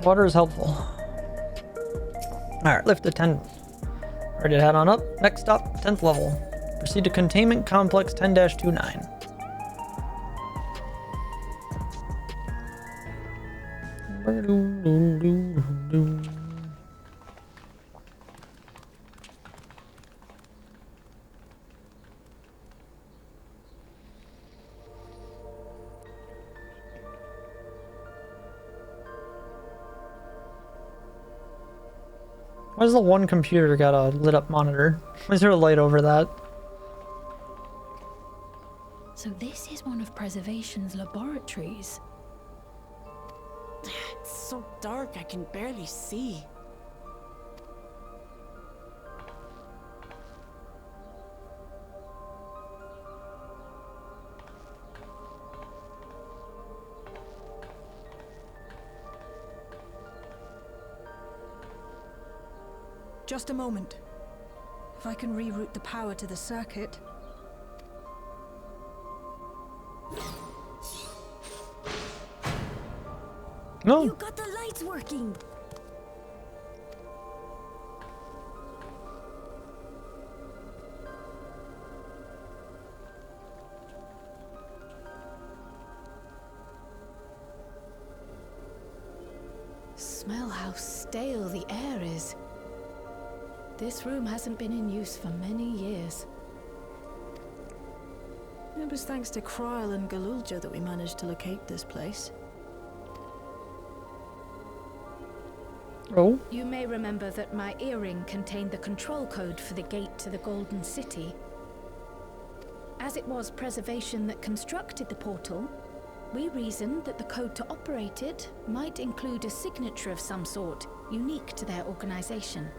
Water is helpful. Alright, lift to 10. Ready to head on up. Next stop, 10th level. Proceed to Containment Complex 10-29. Why does the one computer got a lit up monitor? Why is there a light over that? So this is one of Preservation's laboratories. It's so dark I can barely see. Just a moment. If I can reroute the power to the circuit. No. You got the lights working. Smell how stale the air is. This room hasn't been in use for many years. It was thanks to Kroil and Galulja that we managed to locate this place. Oh. You may remember that my earring contained the control code for the gate to the Golden City. As it was Preservation that constructed the portal, we reasoned that the code to operate it might include a signature of some sort, unique to their organization.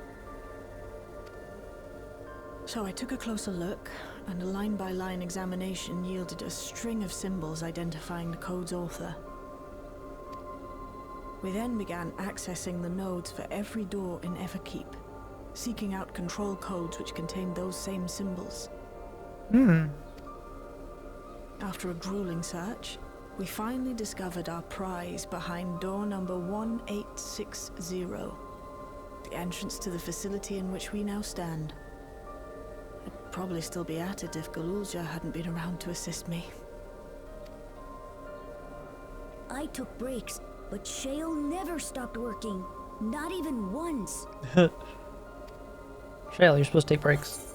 So I took a closer look, and a line-by-line examination yielded a string of symbols identifying the code's author. We then began accessing the nodes for every door in Everkeep, seeking out control codes which contained those same symbols. After a grueling search, we finally discovered our prize behind door number 1860, the entrance to the facility in which we now stand. I'd probably still be at it if Galulja hadn't been around to assist me. I took breaks, but Shale never stopped working. Not even once. Shale, you're supposed to take breaks.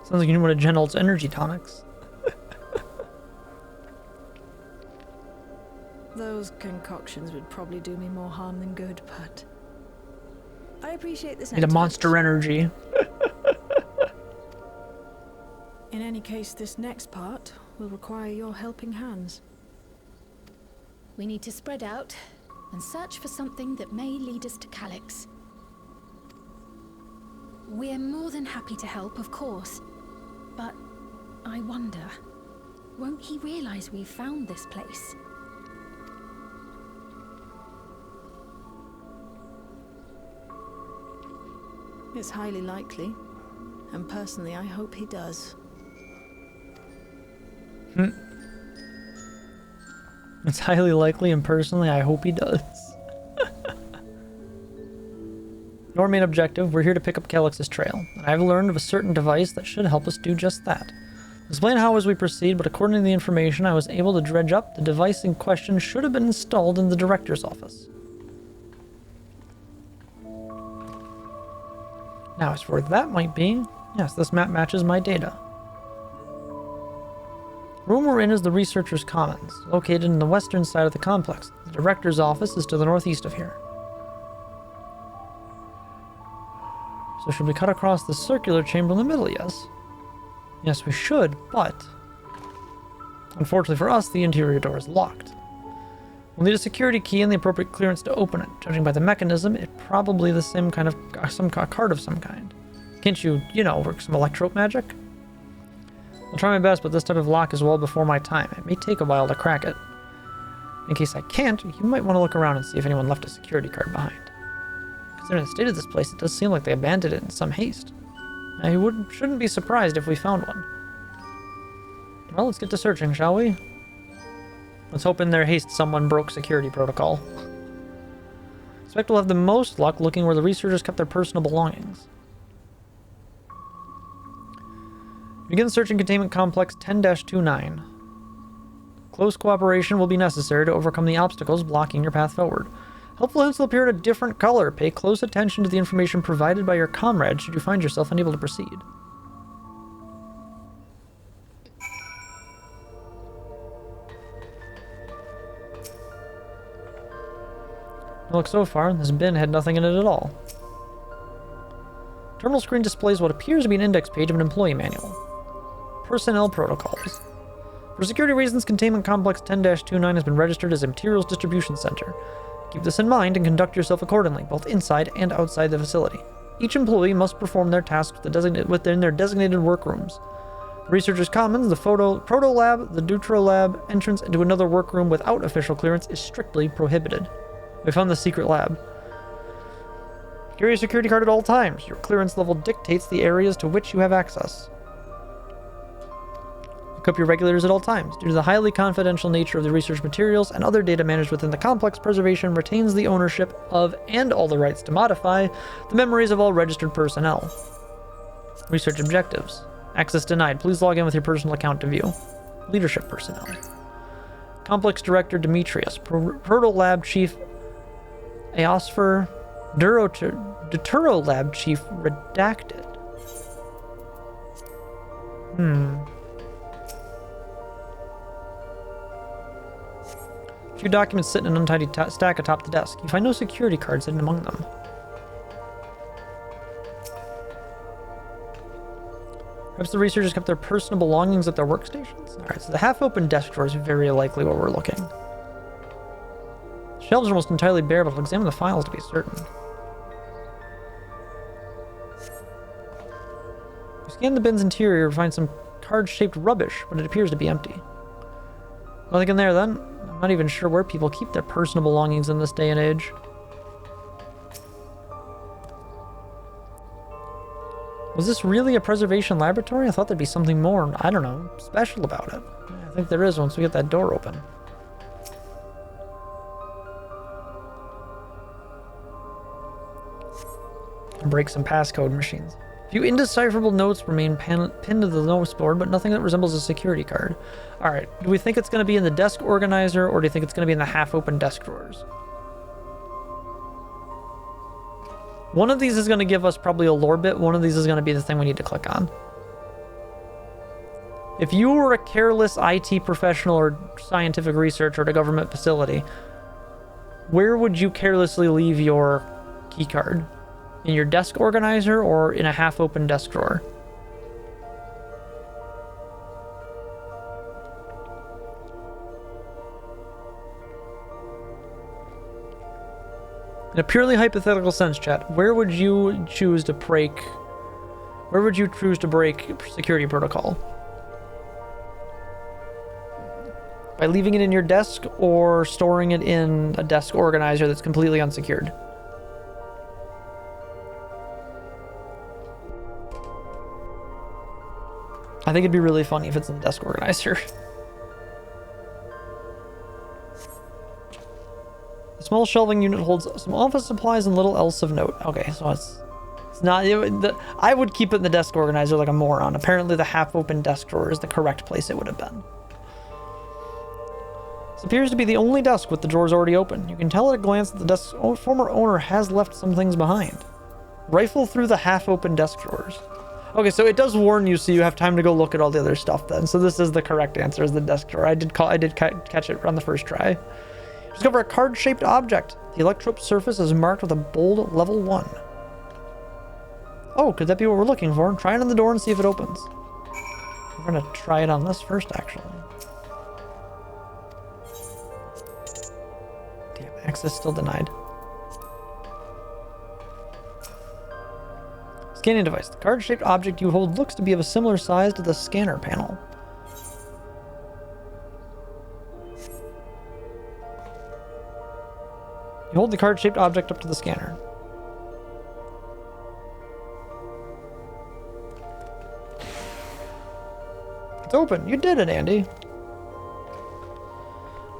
Sounds like you need one of Genolt's energy tonics. Those concoctions would probably do me more harm than good, but I appreciate this. Need a monster energy. In any case, this next part will require your helping hands. We need to spread out and search for something that may lead us to Calyx. We're more than happy to help, of course. But I wonder, won't he realize we've found this place? It's highly likely, and personally I hope he does. It's highly likely, and personally I hope he does. Our main objective, we're here to pick up Calyx's trail, and I've learned of a certain device that should help us do just that. I'll explain how as we proceed, but according to the information I was able to dredge up, the device in question should have been installed in the director's office. Now, as for what that might be, yes, this map matches my data. Room we're in is the Researcher's Commons, located in the western side of the complex. The director's office is to the northeast of here. So should we cut across the circular chamber in the middle? Yes. Yes, we should, but unfortunately for us, the interior door is locked. We'll need a security key and the appropriate clearance to open it. Judging by the mechanism, it's probably the same kind of some card of some kind. Can't you, work some electrope magic? I'll try my best, but this type of lock is well before my time. It may take a while to crack it. In case I can't, you might want to look around and see if anyone left a security card behind. Considering the state of this place, it does seem like they abandoned it in some haste. I shouldn't be surprised if we found one. Well, let's get to searching, shall we? Let's hope in their haste someone broke security protocol. Suspect will have the most luck looking where the researchers kept their personal belongings. Begin searching containment complex 10-29. Close cooperation will be necessary to overcome the obstacles blocking your path forward. Helpful hints will appear in a different color. Pay close attention to the information provided by your comrades should you find yourself unable to proceed. Look, so far, this bin had nothing in it at all. Terminal screen displays what appears to be an index page of an employee manual. Personnel protocols. For security reasons, Containment Complex 10-29 has been registered as a materials distribution center. Keep this in mind and conduct yourself accordingly, both inside and outside the facility. Each employee must perform their tasks within their designated workrooms. The Researchers' Commons, the Proto Lab, the Dawntrail Lab, entrance into another workroom without official clearance is strictly prohibited. We found the secret lab. Carry a security card at all times. Your clearance level dictates the areas to which you have access. Look up your regulators at all times. Due to the highly confidential nature of the research materials and other data managed within the complex, preservation retains the ownership of and all the rights to modify the memories of all registered personnel. Research objectives. Access denied. Please log in with your personal account to view. Leadership personnel. Complex Director Demetrius. Proto Lab Chief Aosfer. Deutero Lab Chief Redacted. A few documents sit in an untidy stack atop the desk. You find no security cards hidden among them. Perhaps the researchers kept their personal belongings at their workstations? Alright, so the half-open desk drawer is very likely where we're looking. The shelves are almost entirely bare, but I'll examine the files to be certain. You scan the bin's interior to find some card-shaped rubbish, but it appears to be empty. Nothing in there then? I'm not even sure where people keep their personal belongings in this day and age. Was this really a preservation laboratory? I thought there'd be something more, I don't know, special about it. I think there is once we get that door open. Break some passcode machines. A few indecipherable notes remain pinned to the notes board, but nothing that resembles a security card. Alright, do we think it's going to be in the desk organizer, or do you think it's going to be in the half-open desk drawers? One of these is going to give us probably a lore bit, one of these is going to be the thing we need to click on. If you were a careless IT professional or scientific researcher at a government facility, where would you carelessly leave your keycard? In your desk organizer or in a half-open desk drawer? In a purely hypothetical sense, chat, where would you choose to break... Where would you choose to break security protocol? By leaving it in your desk or storing it in a desk organizer that's completely unsecured? I think it'd be really funny if it's in the desk organizer. The small shelving unit holds some office supplies and little else of note. Okay, so it's not... I would keep it in the desk organizer like a moron. Apparently the half-open desk drawer is the correct place it would have been. This appears to be the only desk with the drawers already open. You can tell at a glance that the desk's former owner has left some things behind. Rifle through the half-open desk drawers. Okay, so it does warn you, so you have time to go look at all the other stuff then. So this is the correct answer, is the desk drawer. I did catch it on the first try. Discover a card-shaped object. The electrope surface is marked with a bold level 1. Oh, could that be what we're looking for? Try it on the door and see if it opens. We're gonna try it on this first, actually. Damn, access still denied. Scanning device. The card-shaped object you hold looks to be of a similar size to the scanner panel. You hold the card-shaped object up to the scanner. It's open. You did it, Andy.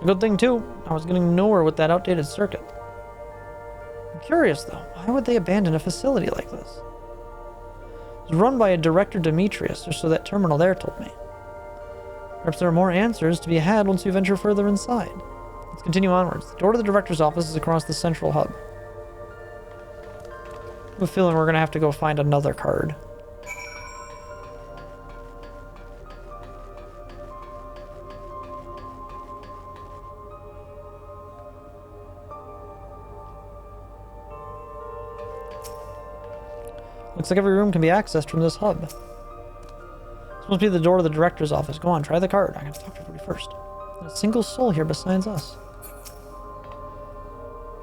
A good thing, too. I was getting nowhere with that outdated circuit. I'm curious, though. Why would they abandon a facility like this? It was run by a Director Demetrius, or so that terminal there told me. Perhaps there are more answers to be had once we venture further inside. Let's continue onwards. The door to the Director's office is across the central hub. I have a feeling we're going to have to go find another card. Looks like every room can be accessed from this hub. This must be the door to the director's office. Go on, try the card. I gotta talk to everybody first. There's a single soul here besides us.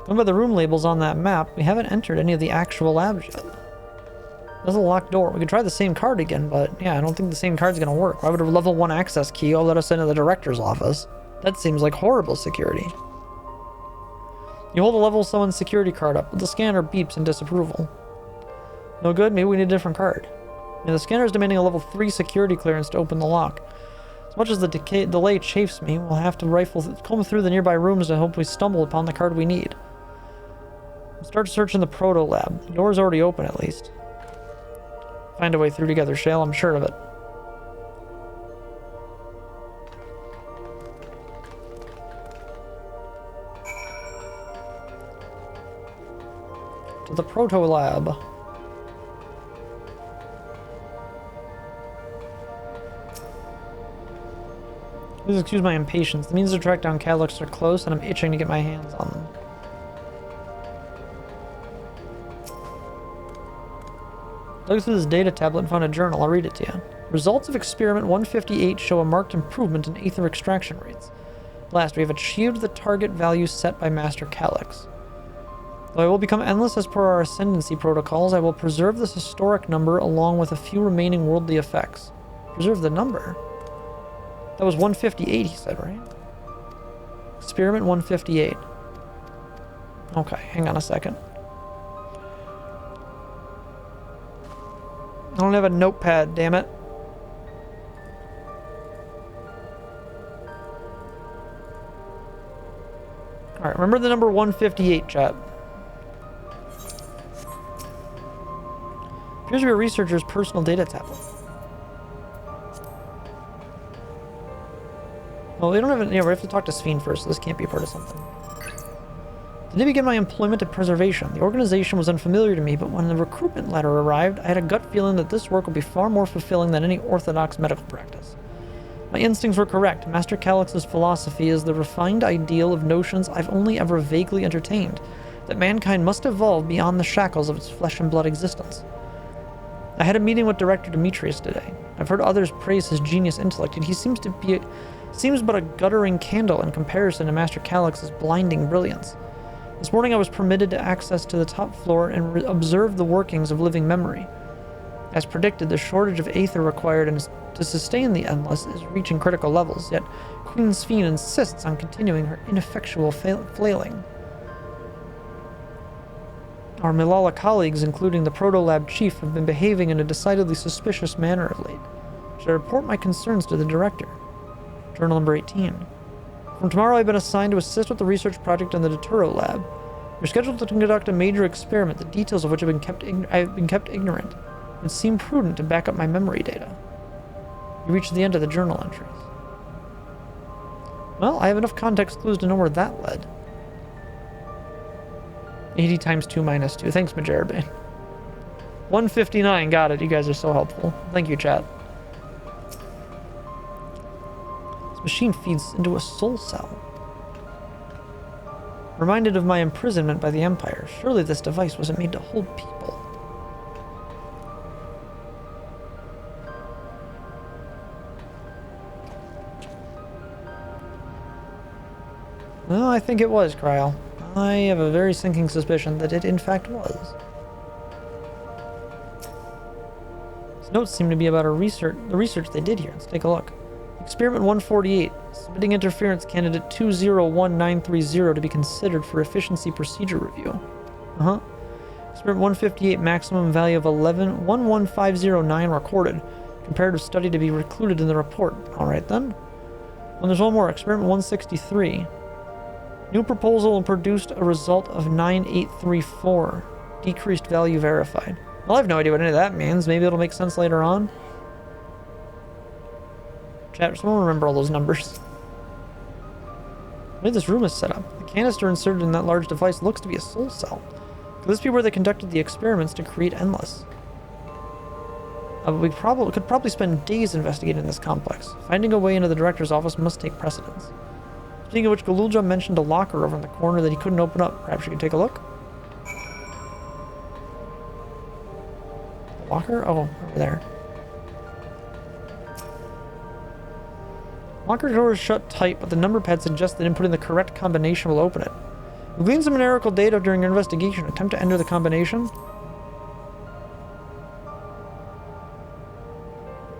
Going by the room labels on that map, we haven't entered any of the actual labs yet. There's a locked door. We could try the same card again, but yeah, I don't think the same card's gonna work. Why would a level 1 access key all let us into the director's office? That seems like horrible security. You hold a level 7 security card up, but the scanner beeps in disapproval. No good? Maybe we need a different card. Yeah, the scanner is demanding a level 3 security clearance to open the lock. As much as the delay chafes me, we'll have to comb through the nearby rooms to hope we stumble upon the card we need. Start searching the proto lab. The door's already open, at least. Find a way through together, Shale. I'm sure of it. To the proto lab. Please excuse my impatience. The means to track down Calyx are close, and I'm itching to get my hands on them. Look through this data tablet and found a journal. I'll read it to you. Results of experiment 158 show a marked improvement in aether extraction rates. Last, we have achieved the target value set by Master Calyx. Though I will become endless as per our ascendancy protocols, I will preserve this historic number along with a few remaining worldly effects. Preserve the number? That was 158, he said, right? Experiment 158. Okay, hang on a second. I don't have a notepad, damn it. Alright, remember the number 158, chat. Appears to be a researcher's personal data tablet. Well, we don't have we have to talk to Sphene first, so this can't be part of something. Did I begin my employment at Preservation? The organization was unfamiliar to me, but when the recruitment letter arrived, I had a gut feeling that this work would be far more fulfilling than any orthodox medical practice. My instincts were correct. Master Calyx's philosophy is the refined ideal of notions I've only ever vaguely entertained, that mankind must evolve beyond the shackles of its flesh and blood existence. I had a meeting with Director Demetrius today. I've heard others praise his genius intellect, and he seems but a guttering candle in comparison to Master Calyx's blinding brilliance. This morning I was permitted to access to the top floor and observe the workings of living memory. As predicted, the shortage of aether required to sustain the Endless is reaching critical levels, yet Queen Sphene insists on continuing her ineffectual flailing. Our Milala colleagues, including the Proto-Lab chief, have been behaving in a decidedly suspicious manner of late. Should I report my concerns to the director? Journal number 18. From tomorrow I've been assigned to assist with the research project in the Daturo lab. We're scheduled to conduct a major experiment, the details of which have been kept ignorant. It would seem prudent to back up my memory data. You reached the end of the journal entries. Well, I have enough context clues to know where that led. 80 times 2 minus 2. Thanks, Majerbe. 159, got it. You guys are so helpful. Thank you, chat. This machine feeds into a soul cell. Reminded of my imprisonment by the Empire, surely this device wasn't made to hold people. Well, I think it was, Kryl. I have a very sinking suspicion that it in fact was. These notes seem to be about the research they did here. Let's take a look. Experiment 148. Submitting interference candidate 201930 to be considered for efficiency procedure review. Experiment 158, maximum value of 11509 recorded. Comparative study to be included in the report. Alright then. And there's one more. Experiment 163. New proposal produced a result of 9834. Decreased value verified. Well, I have no idea what any of that means. Maybe it'll make sense later on. Chat, someone remember all those numbers. The way this room is set up. The canister inserted in that large device looks to be a soul cell. Could this be where they conducted the experiments to create Endless? We could probably spend days investigating this complex. Finding a way into the director's office must take precedence. Speaking of which, Galulja mentioned a locker over in the corner that he couldn't open up. Perhaps you could take a look? The locker? Oh, over there. Locker door is shut tight, but the number pad suggests that inputting the correct combination will open it. We gleaned some numerical data during your investigation. Attempt to enter the combination.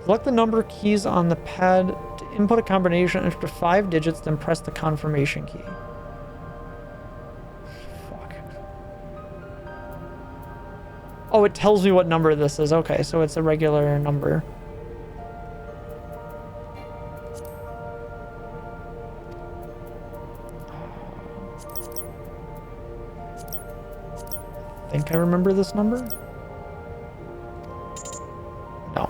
Select the number keys on the pad to input a combination, enter 5 digits, then press the confirmation key. Fuck. Oh, it tells me what number this is. Okay, so it's a regular number. I think I remember this number. No.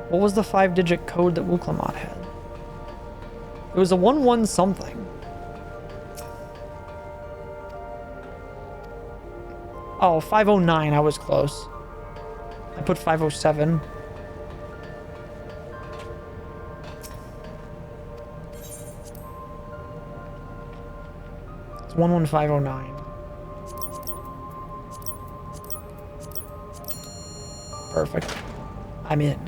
What was the 5-digit code that Wuklamot had? It was a 1-1 something. Oh, 509. I was close. I put 507. It's 11509. Perfect. I'm in.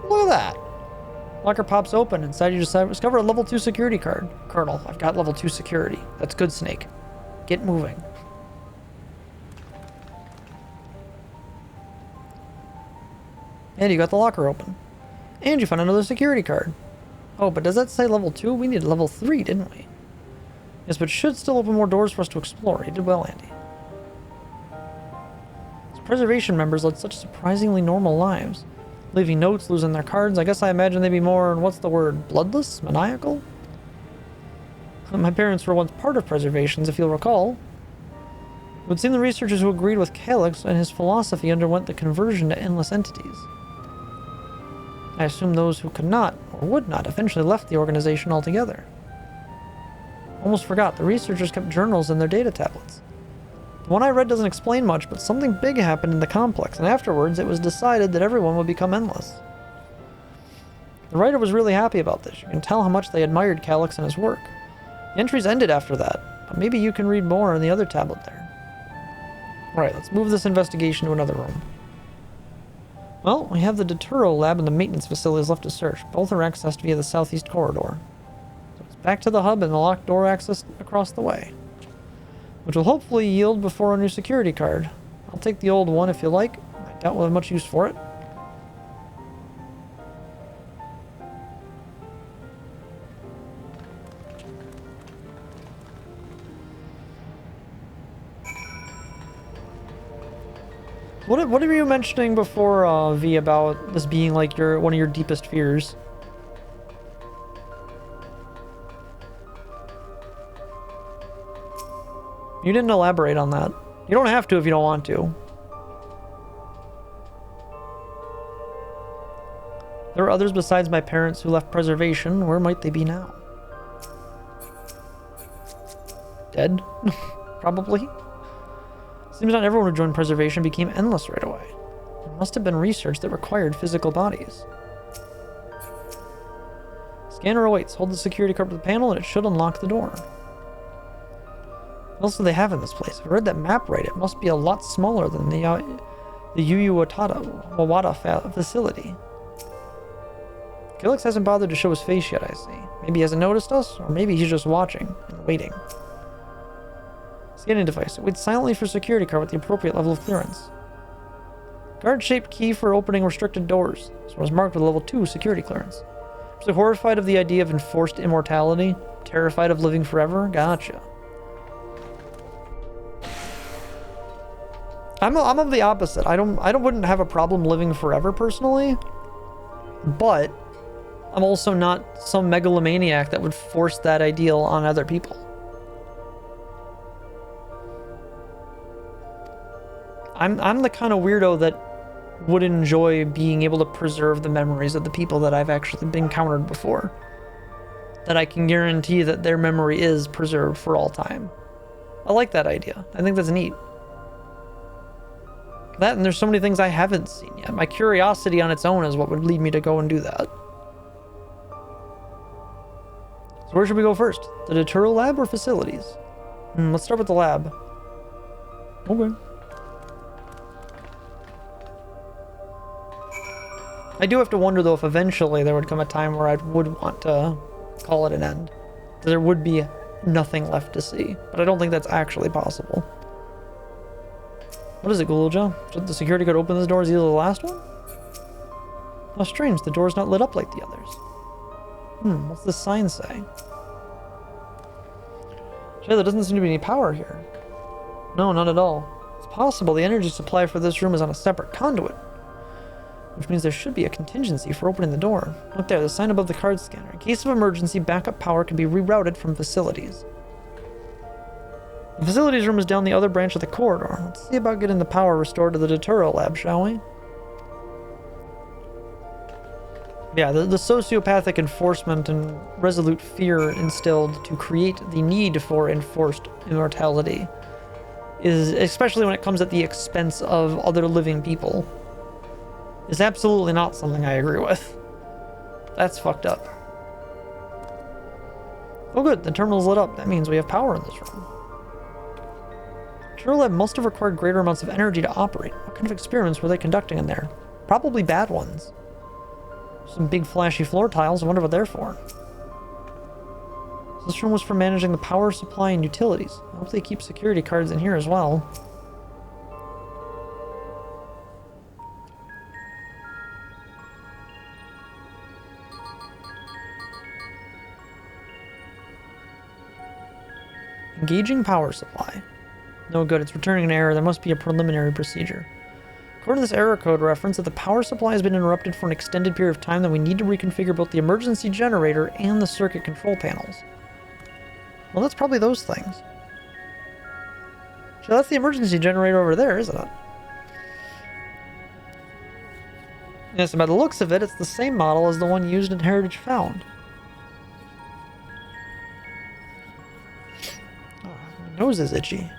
Look at that. Locker pops open. Inside you discover a level 2 security card. Colonel, I've got level 2 security. That's good, Snake. Get moving. And you got the locker open. And you found another security card. Oh, but does that say level 2? We needed level 3, didn't we? Yes, but should still open more doors for us to explore. You did well, Andy. These preservation members led such surprisingly normal lives. Leaving notes, losing their cards. I guess I imagine they'd be more, what's the word, bloodless? Maniacal? My parents were once part of preservations, if you'll recall. It would seem the researchers who agreed with Calyx and his philosophy underwent the conversion to endless entities. I assume those who could not, or would not, eventually left the organization altogether. Almost forgot, the researchers kept journals in their data tablets. The one I read doesn't explain much, but something big happened in the complex, and afterwards it was decided that everyone would become endless. The writer was really happy about this. You can tell how much they admired Calyx and his work. The entries ended after that, but maybe you can read more in the other tablet there. Alright, let's move this investigation to another room. Well, we have the Daturo lab and the maintenance facilities left to search. Both are accessed via the southeast corridor. So it's back to the hub and the locked door access across the way, which will hopefully yield before a new security card. I'll take the old one if you like. I doubt we'll have much use for it. What were you mentioning before, V, about this being like one of your deepest fears? You didn't elaborate on that. You don't have to if you don't want to. There are others besides my parents who left preservation. Where might they be now? Dead? Probably. Seems not everyone who joined preservation became endless right away. There must have been research that required physical bodies. Scanner awaits. Hold the security card to the panel and it should unlock the door. What else do they have in this place? If I read that map right, it must be a lot smaller than the Wawata facility. Calyx hasn't bothered to show his face yet, I see. Maybe he hasn't noticed us, or maybe he's just watching and waiting. Scanning device. Wait silently for security card with the appropriate level of clearance. Guard-shaped key for opening restricted doors. This one is marked with level 2 security clearance. So horrified of the idea of enforced immortality? Terrified of living forever? Gotcha. I'm of the opposite. I wouldn't have a problem living forever personally, but I'm also not some megalomaniac that would force that ideal on other people. I'm the kind of weirdo that would enjoy being able to preserve the memories of the people that I've actually encountered before. That I can guarantee that their memory is preserved for all time. I like that idea. I think that's neat. That, and there's so many things I haven't seen yet. My curiosity on its own is what would lead me to go and do that. So where should we go first? The Dawntrail lab or facilities? Let's start with the lab. Okay. I do have to wonder though if eventually there would come a time where I would want to call it an end. There would be nothing left to see, but I don't think that's actually possible. What is it, Gulja? Should the security code open this door as either the last one? How strange, the door's not lit up like the others. What's this sign say? Sure, there doesn't seem to be any power here. No, not at all. It's possible the energy supply for this room is on a separate conduit, which means there should be a contingency for opening the door. Look there, the sign above the card scanner. In case of emergency, backup power can be rerouted from facilities. The facilities room is down the other branch of the corridor. Let's see about getting the power restored to the Dawntrail lab, shall we? Yeah, the sociopathic enforcement and resolute fear instilled to create the need for enforced immortality is, especially when it comes at the expense of other living people, is absolutely not something I agree with. That's fucked up. Oh good, the terminal's lit up. That means we have power in this room. Dawntrail lab must have required greater amounts of energy to operate. What kind of experiments were they conducting in there? Probably bad ones. Some big flashy floor tiles, I wonder what they're for. So this room was for managing the power supply and utilities. I hope they keep security cards in here as well. Engaging power supply. No good, it's returning an error. There must be a preliminary procedure. According to this error code reference, if the power supply has been interrupted for an extended period of time, then we need to reconfigure both the emergency generator and the circuit control panels. Well, that's probably those things. So that's the emergency generator over there, isn't it? Yes, and by the looks of it, it's the same model as the one used in Heritage Found. Oh, my nose is itchy.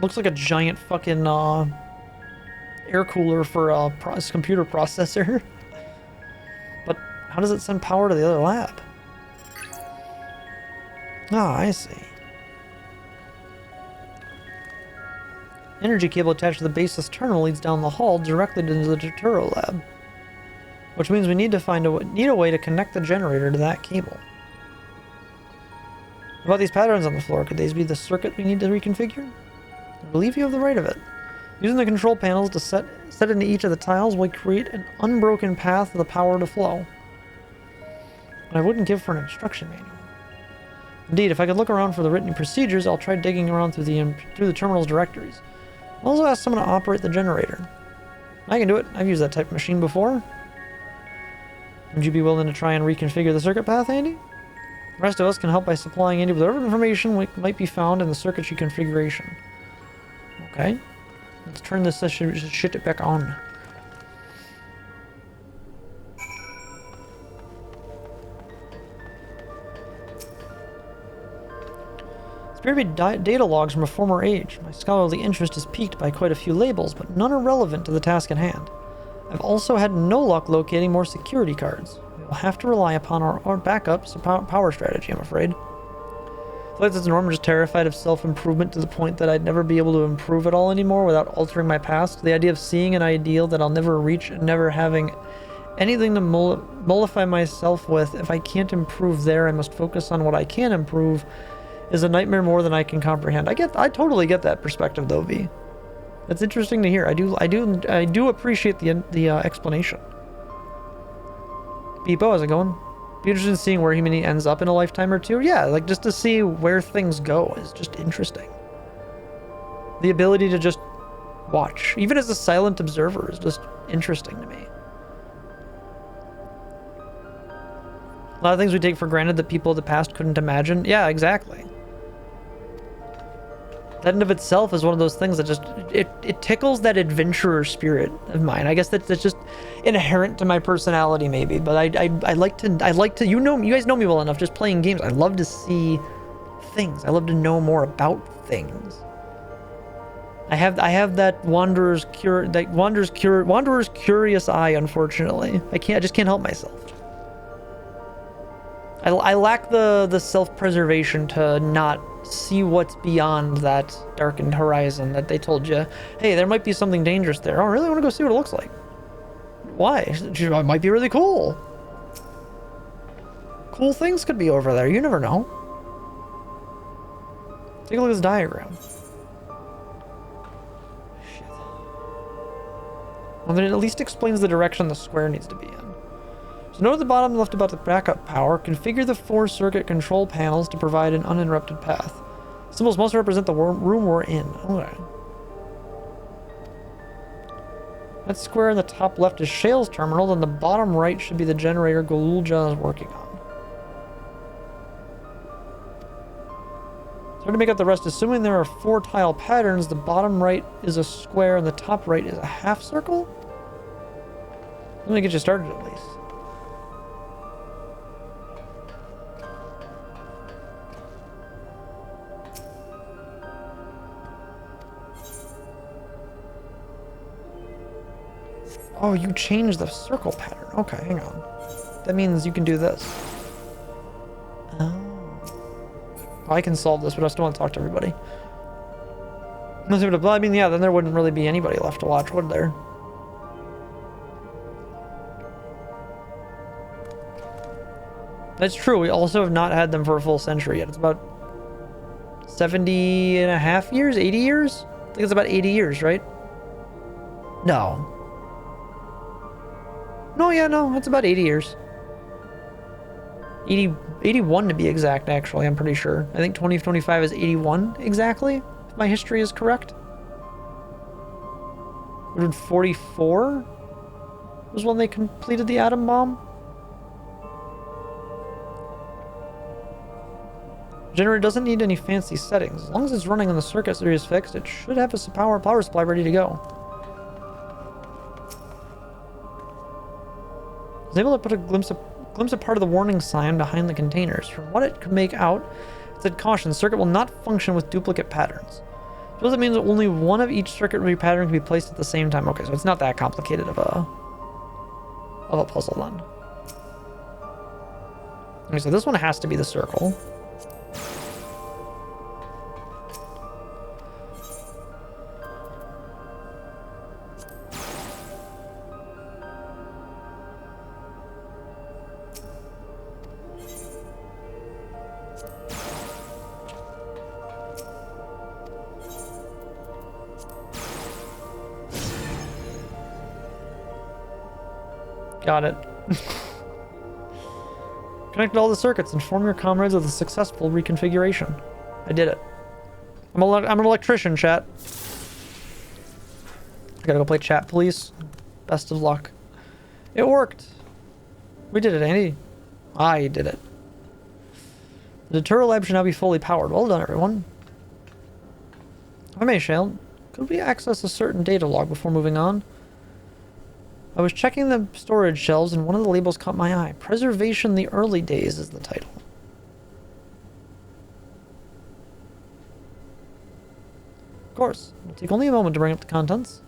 Looks like a giant fucking air cooler for a computer processor. But how does it send power to the other lab? Ah, I see. Energy cable attached to the base's terminal leads down the hall directly into the Dawntrail lab, which means we need to need a way to connect the generator to that cable. What about these patterns on the floor? Could these be the circuit we need to reconfigure? I believe you have the right of it. Using the control panels to set into each of the tiles will create an unbroken path for the power to flow. But I wouldn't give for an instruction manual. Indeed, if I could look around for the written procedures, I'll try digging around through the terminal's directories. I'll also ask someone to operate the generator. I can do it. I've used that type of machine before. Would you be willing to try and reconfigure the circuit path, Andy? The rest of us can help by supplying Andy with whatever information might be found in the circuitry configuration. Okay. Let's turn this shit back on. Spirited data logs from a former age. My scholarly interest is piqued by quite a few labels, but none are relevant to the task at hand. I've also had no luck locating more security cards. We will have to rely upon our backup power strategy, I'm afraid. I feel like this norm, I'm just terrified of self-improvement to the point that I'd never be able to improve at all anymore without altering my past. The idea of seeing an ideal that I'll never reach and never having anything to mollify myself with. If I can't improve there, I must focus on what I can improve, is a nightmare more than I can comprehend. I totally get that perspective though, V. It's interesting to hear. I do appreciate the explanation. Beepo, how's it going? Be interested in seeing where he ends up in a lifetime or two. Yeah, like just to see where things go is just interesting. The ability to just watch, even as a silent observer, is just interesting to me. A lot of things we take for granted that people of the past couldn't imagine. Yeah, exactly. That in of itself is one of those things that just, it tickles that adventurer spirit of mine. I guess that's just inherent to my personality maybe, but I like to, you guys know me well enough just playing games. I love to see things. I love to know more about things. I have that wanderer's curious eye, unfortunately. I just can't help myself. I lack the self-preservation to not see what's beyond that darkened horizon that they told you, hey, there might be something dangerous there. Oh, really? I want to go see what it looks like. Why? It might be really cool. Cool things could be over there. You never know. Take a look at this diagram. Shit. Well, then it at least explains the direction the square needs to be in. So note at the bottom left about the backup power. Configure the 4 circuit control panels to provide an uninterrupted path. Symbols must represent the room we're in. Okay. That square in the top left is Shale's terminal, then the bottom right should be the generator Golulja is working on. It's hard to make out the rest. Assuming there are 4 tile patterns, the bottom right is a square and the top right is a half circle? Let me get you started at least. Oh, you changed the circle pattern. Okay, hang on. That means you can do this. Oh. I can solve this, but I still want to talk to everybody. I mean, yeah, then there wouldn't really be anybody left to watch, would there? That's true. We also have not had them for a full century yet. It's about 70 and a half years? 80 years? I think it's about 80 years, right? No. No, yeah, no, it's about 80 years. 81 to be exact, actually, I'm pretty sure. I think 2025 is 81 exactly, if my history is correct. 144 was when they completed the atom bomb. Generator doesn't need any fancy settings. As long as it's running and the circuit series fixed, it should have a power supply ready to go. I was able to put a glimpse of part of the warning sign behind the containers. From what it could make out, it said, caution, circuit will not function with duplicate patterns. So that means that only one of each circuitry pattern can be placed at the same time. Okay, so it's not that complicated of a puzzle then. Okay, so this one has to be the circle. Got it. Connect all the circuits. Inform your comrades of the successful reconfiguration. I did it. I'm an electrician, chat. I gotta go play chat, please. Best of luck. It worked. We did it, Andy. I did it. The Deterra lab should now be fully powered. Well done, everyone. If I may, Shale, could we access a certain data log before moving on? I was checking the storage shelves and one of the labels caught my eye. Preservation the Early Days is the title. Of course. It'll take only a moment to bring up the contents.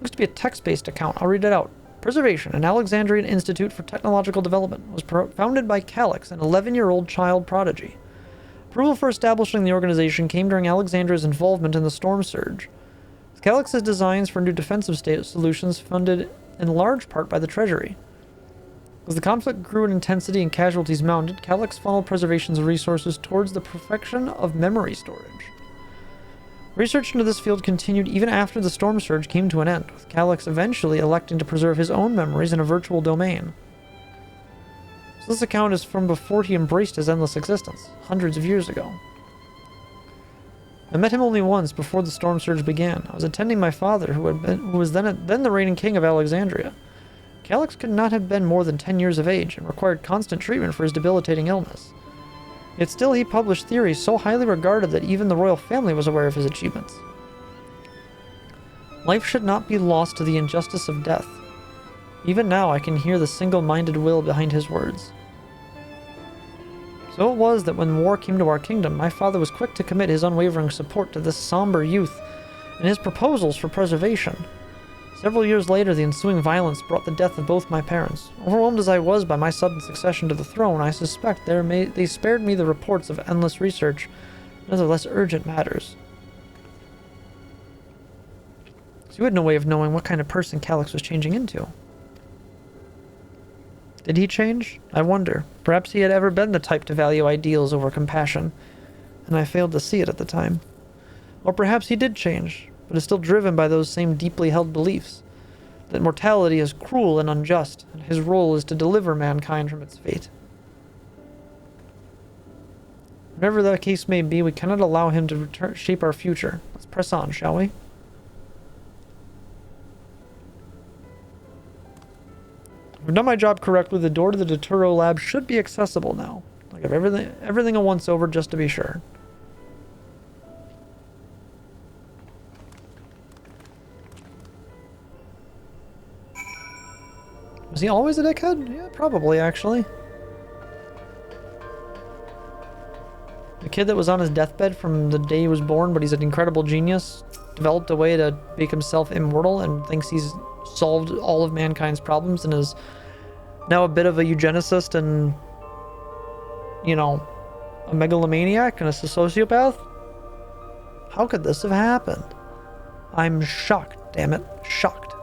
Looks to be a text-based account. I'll read it out. Preservation, an Alexandrian Institute for Technological Development, was founded by Calix, an 11-year-old child prodigy. Approval for establishing the organization came during Alexandra's involvement in the Storm Surge. Calix's designs for new defensive solutions funded in large part by the Treasury. As the conflict grew in intensity and casualties mounted, Calix funneled Preservation's resources towards the perfection of memory storage. Research into this field continued even after the Storm Surge came to an end, with Calix eventually electing to preserve his own memories in a virtual domain. So this account is from before he embraced his endless existence, hundreds of years ago. I met him only once before the storm surge began. I was attending my father, who was then the reigning king of Alexandria. Calix could not have been more than 10 years of age and required constant treatment for his debilitating illness. Yet still he published theories so highly regarded that even the royal family was aware of his achievements. Life should not be lost to the injustice of death. Even now I can hear the single-minded will behind his words. So it was that when war came to our kingdom, my father was quick to commit his unwavering support to this somber youth and his proposals for preservation. Several years later, the ensuing violence brought the death of both my parents. Overwhelmed as I was by my sudden succession to the throne, I suspect they spared me the reports of endless research and other less urgent matters. So you had no way of knowing what kind of person Calix was changing into. Did he change? I wonder. Perhaps he had ever been the type to value ideals over compassion, and I failed to see it at the time. Or perhaps he did change, but is still driven by those same deeply held beliefs, that mortality is cruel and unjust, and his role is to deliver mankind from its fate. Whatever the case may be, we cannot allow him to shape our future. Let's press on, shall we? If I've done my job correctly, the door to the Dawntrail lab should be accessible now. Like if everything a once over just to be sure. Was he always a dickhead? Yeah, probably, actually. The kid that was on his deathbed from the day he was born, but he's an incredible genius, developed a way to make himself immortal and thinks he's solved all of mankind's problems and is now a bit of a eugenicist and, you know, a megalomaniac and a sociopath? How could this have happened? I'm shocked, damn it. Shocked.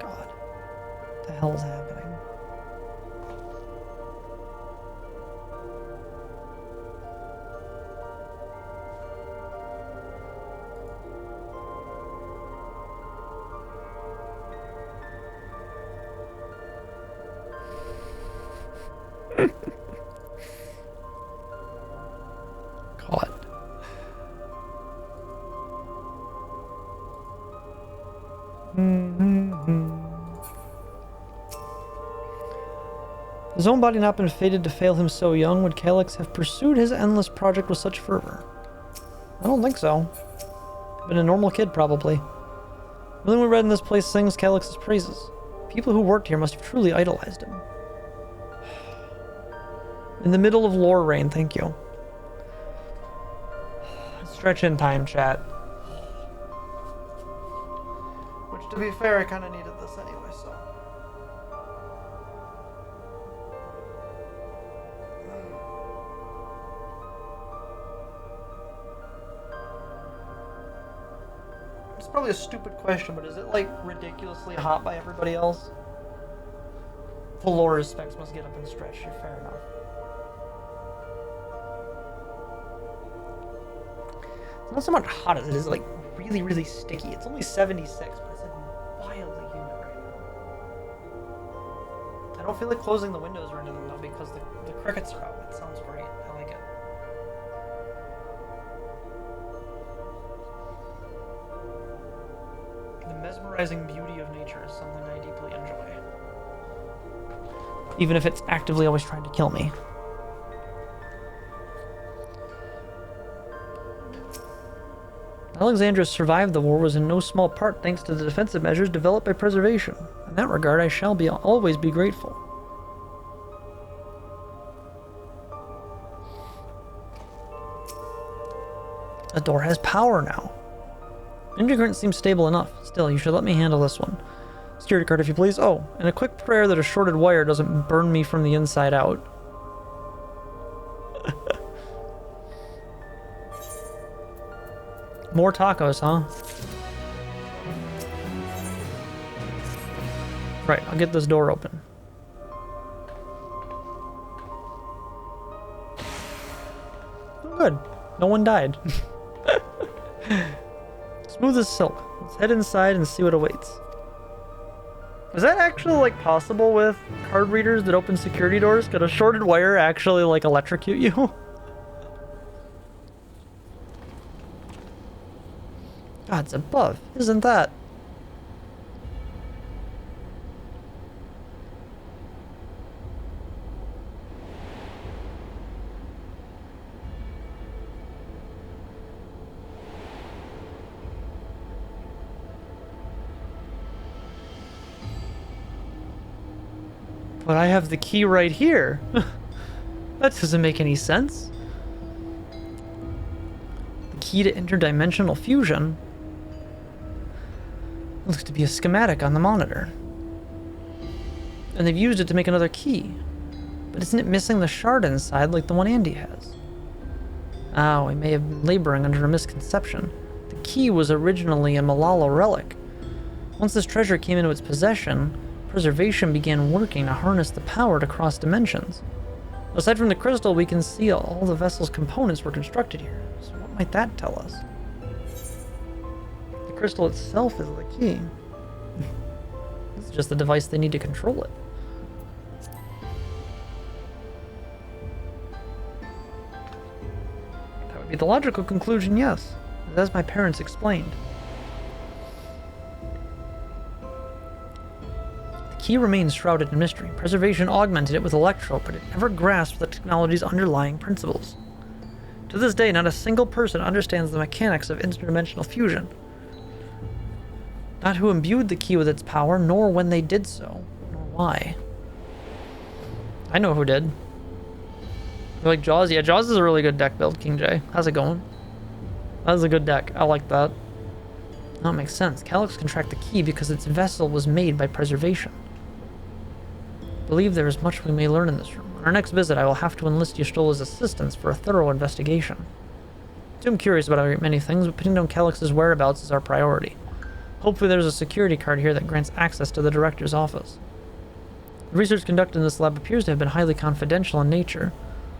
God, what the hell is happening? God. His own body not been fated to fail him so young, would Calix have pursued his endless project with such fervor? I don't think so. Been a normal kid, probably. Everything we read in this place sings Calix's praises. People who worked here must have truly idolized him. In the middle of lore rain, thank you. Stretch in time, chat. Which, to be fair, I kind of needed this anyway, so. It's probably a stupid question, but is it, like, ridiculously hot by everybody else? The lore specs must get up and stretch. Fair enough. It's not so much hot as it is, like, really, really sticky. It's only 76, but it's, like, wildly humid right now. I don't feel like closing the windows or anything, though, because the crickets are out. It sounds great. I like it. The mesmerizing beauty of nature is something I deeply enjoy. Even if it's actively always trying to kill me. Alexandria survived the war was in no small part thanks to the defensive measures developed by preservation. In that regard, I shall always be grateful. The door has power now. Ninja current seems stable enough. Still, you should let me handle this one. Security card, if you please. Oh, and a quick prayer that a shorted wire doesn't burn me from the inside out. More tacos, huh? Right, I'll get this door open. Oh, good. No one died. Smooth as silk. Let's head inside and see what awaits. Is that actually, like, possible with card readers that open security doors? Could a shorted wire actually, like, electrocute you? God, it's above. Isn't that? But I have the key right here. That doesn't make any sense. The key to interdimensional fusion looks to be a schematic on the monitor. And they've used it to make another key. But isn't it missing the shard inside like the one Andy has? Oh, we may have been laboring under a misconception. The key was originally a Malala relic. Once this treasure came into its possession, preservation began working to harness the power to cross dimensions. Aside from the crystal, we can see all the vessel's components were constructed here. So what might that tell us? The crystal itself is the key. It's just the device they need to control it. That would be the logical conclusion, yes. As my parents explained. The key remains shrouded in mystery. Preservation augmented it with electro, but it never grasped the technology's underlying principles. To this day, not a single person understands the mechanics of interdimensional fusion. Not who imbued the key with its power, nor when they did so, nor why. I know who did. You like Jaws? Yeah, Jaws is a really good deck build, King J. How's it going? That's a good deck. I like that. That makes sense. Calyx can track the key because its vessel was made by preservation. I believe there is much we may learn in this room. On our next visit, I will have to enlist Y'shtola's assistance for a thorough investigation. I'm curious about many things, but pinning down Calyx's whereabouts is our priority. Hopefully there's a security card here that grants access to the director's office. The research conducted in this lab appears to have been highly confidential in nature.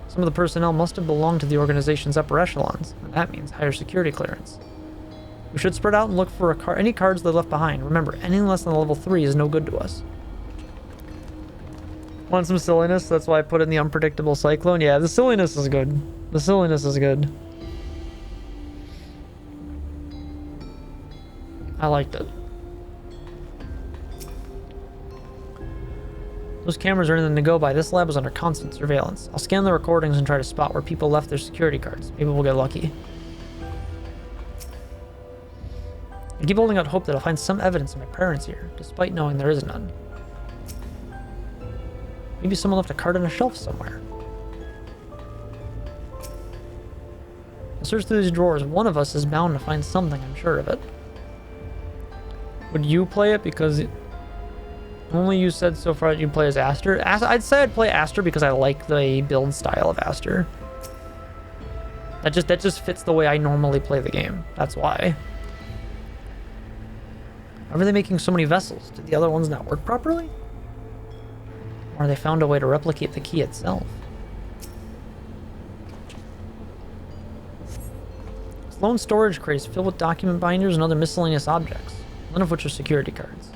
Some of the personnel must have belonged to the organization's upper echelons, and that means higher security clearance. We should spread out and look for any cards they left behind. Remember, anything less than level 3 is no good to us. Want some silliness? That's why I put in the unpredictable cyclone. Yeah, the silliness is good. The silliness is good. I liked it. Those cameras are anything to go by. This lab was under constant surveillance. I'll scan the recordings and try to spot where people left their security cards. Maybe we'll get lucky. I keep holding out hope that I'll find some evidence of my parents here, despite knowing there is none. Maybe someone left a card on a shelf somewhere. I'll search through these drawers. One of us is bound to find something, I'm sure of it. Would you play it? Because only you said so far that you play as Aster. I'd say I'd play Aster because I like the build style of Aster. That just fits the way I normally play the game. That's why. Why are they making so many vessels? Did the other ones not work properly? Or they found a way to replicate the key itself? Lone storage crates filled with document binders and other miscellaneous objects, none of which are security cards.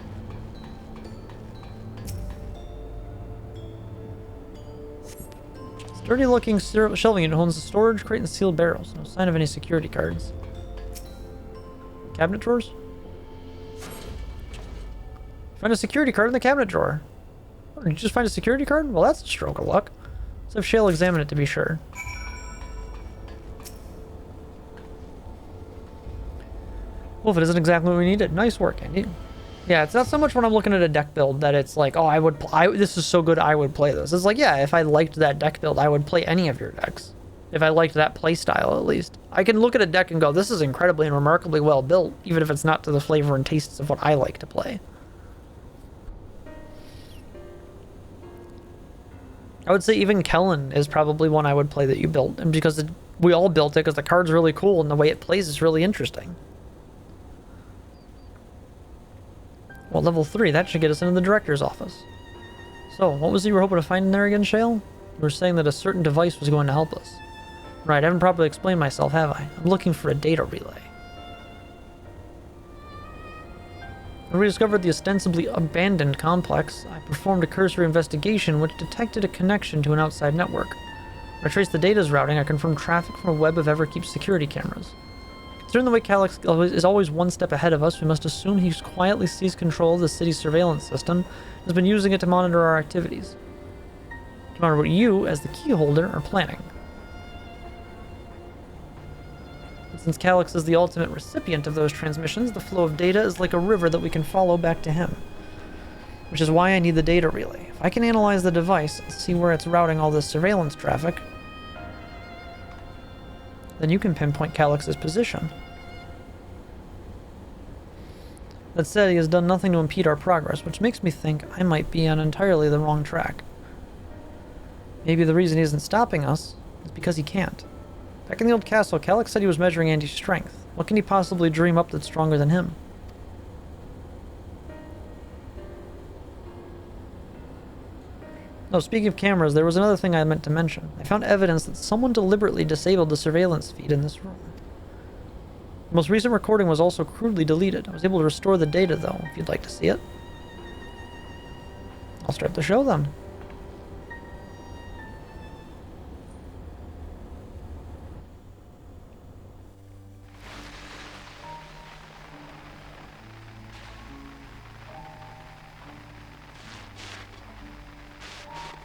Sturdy looking shelving unit holds a storage crate and sealed barrels. No sign of any security cards. Cabinet drawers? Find a security card in the cabinet drawer. Oh, did you just find a security card? Well, that's a stroke of luck. Let's have Shale examine it to be sure. Well, if it isn't exactly what we needed, nice work, Andy. Yeah, it's not so much when I'm looking at a deck build that it's like, oh, this is so good, I would play this. It's like, yeah, if I liked that deck build, I would play any of your decks. If I liked that play style, at least. I can look at a deck and go, this is incredibly and remarkably well built, even if it's not to the flavor and tastes of what I like to play. I would say even Kellen is probably one I would play that you built, and because we all built it because the card's really cool and the way it plays is really interesting. Well, level 3, that should get us into the director's office. So, what was it you were hoping to find in there again, Shale? You were saying that a certain device was going to help us. Right, I haven't properly explained myself, have I? I'm looking for a data relay. When we discovered the ostensibly abandoned complex, I performed a cursory investigation which detected a connection to an outside network. When I traced the data's routing, I confirmed traffic from a web of Everkeep's security cameras. Considering the way Calyx is always one step ahead of us, we must assume he's quietly seized control of the city's surveillance system and has been using it to monitor our activities. To monitor what you, as the key holder, are planning. And since Calyx is the ultimate recipient of those transmissions, the flow of data is like a river that we can follow back to him. Which is why I need the data relay. If I can analyze the device and see where it's routing all this surveillance traffic, then you can pinpoint Calyx's position. That said, he has done nothing to impede our progress, which makes me think I might be on entirely the wrong track. Maybe the reason he isn't stopping us is because he can't. Back in the old castle, Calyx said he was measuring Andy's strength. What can he possibly dream up that's stronger than him? Oh, speaking of cameras, there was another thing I meant to mention. I found evidence that someone deliberately disabled the surveillance feed in this room. The most recent recording was also crudely deleted. I was able to restore the data, though, if you'd like to see it. I'll start the show, then.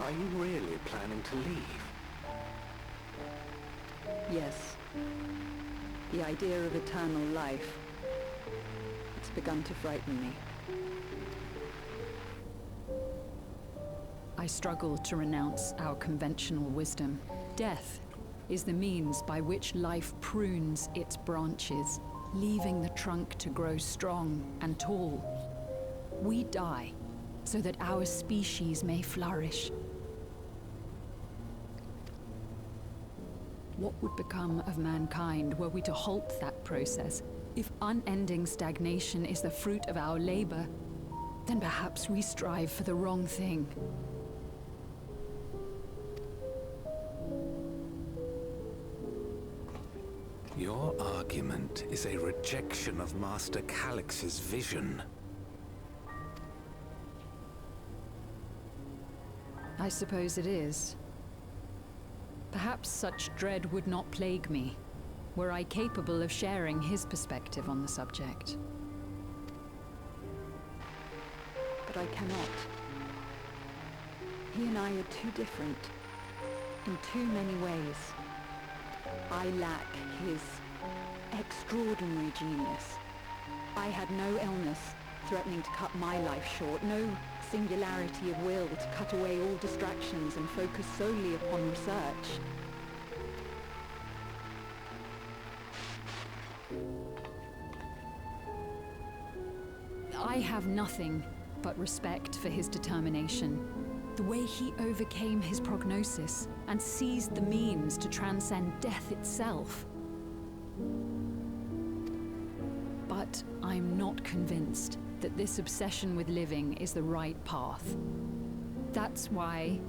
Are you really planning to leave? Yes. The idea of eternal life. It's begun to frighten me. I struggle to renounce our conventional wisdom. Death is the means by which life prunes its branches, leaving the trunk to grow strong and tall. We die so that our species may flourish. What would become of mankind were we to halt that process? If unending stagnation is the fruit of our labor, then perhaps we strive for the wrong thing. Your argument is a rejection of Master Calyx's vision. I suppose it is. Perhaps such dread would not plague me, were I capable of sharing his perspective on the subject. But I cannot. He and I are too different, in too many ways. I lack his extraordinary genius. I had no illness threatening to cut my life short, no singularity of will to cut away all distractions and focus solely upon research. I have nothing but respect for his determination. The way he overcame his prognosis and seized the means to transcend death itself. But I'm not convinced that this obsession with living is the right path. That's why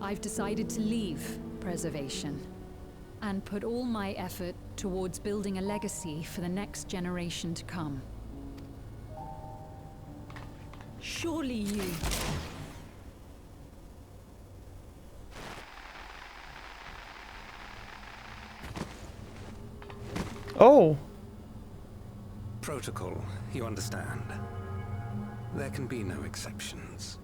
I've decided to leave preservation and put all my effort towards building a legacy for the next generation to come. Surely you... Oh! Protocol, you understand. There can be no exceptions.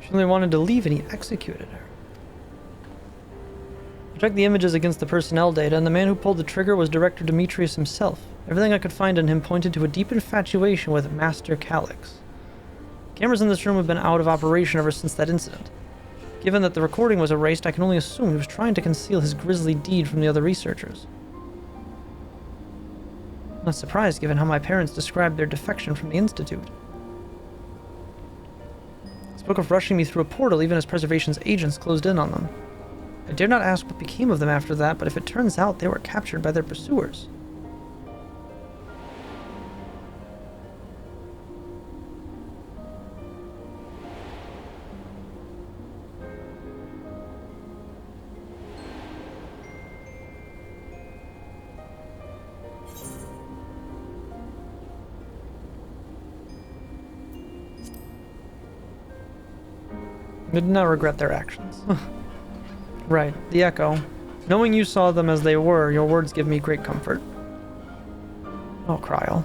She only wanted to leave and he executed her. I checked the images against the personnel data, and the man who pulled the trigger was Director Demetrius himself. Everything I could find on him pointed to a deep infatuation with Master Calyx. Cameras in this room have been out of operation ever since that incident. Given that the recording was erased, I can only assume he was trying to conceal his grisly deed from the other researchers. I'm not surprised given how my parents described their defection from the Institute. They spoke of rushing me through a portal even as Preservation's agents closed in on them. I dare not ask what became of them after that, but if it turns out they were captured by their pursuers. I did not regret their actions. Right, the Echo. Knowing you saw them as they were, your words give me great comfort. Oh, Kryl.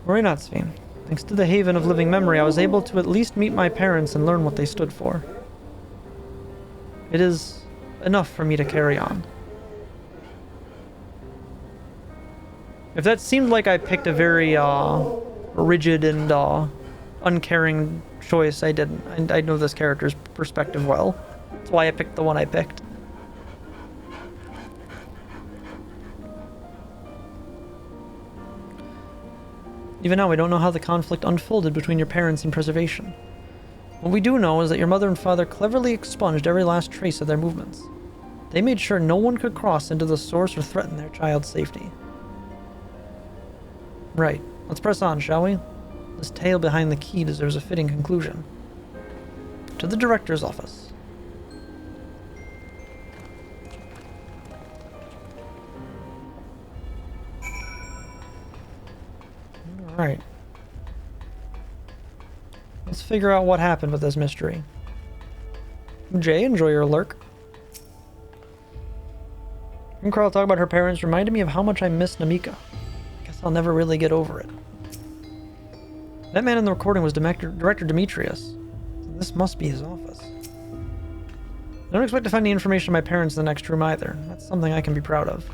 Worry not, Svi. Thanks to the Haven of Living Memory, I was able to at least meet my parents and learn what they stood for. It is enough for me to carry on. If that seemed like I picked a very, rigid and, uncaring choice, I didn't. I know this character's perspective well. That's why I picked the one I picked. Even now, we don't know how the conflict unfolded between your parents and Preservation. What we do know is that your mother and father cleverly expunged every last trace of their movements. They made sure no one could cross into the source or threaten their child's safety. Right. Let's press on, shall we? This tale behind the key deserves a fitting conclusion. To the director's office. Alright. Let's figure out what happened with this mystery. Jay, enjoy your lurk. And Carl talk about her parents reminded me of how much I miss Namika. Guess I'll never really get over it. That man in the recording was Director Demetrius. This must be his office. I don't expect to find any information on my parents in the next room either. That's something I can be proud of.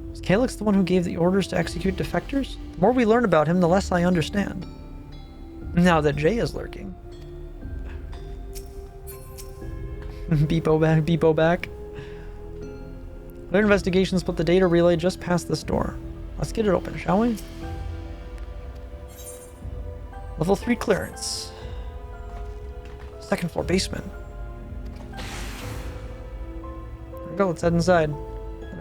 Was Calyx the one who gave the orders to execute defectors? The more we learn about him, the less I understand. Now that Jay is lurking. Beepo back. Their investigation split the data relay just past this door. Let's get it open, shall we? Level 3 clearance. Second floor basement. There we go, let's head inside.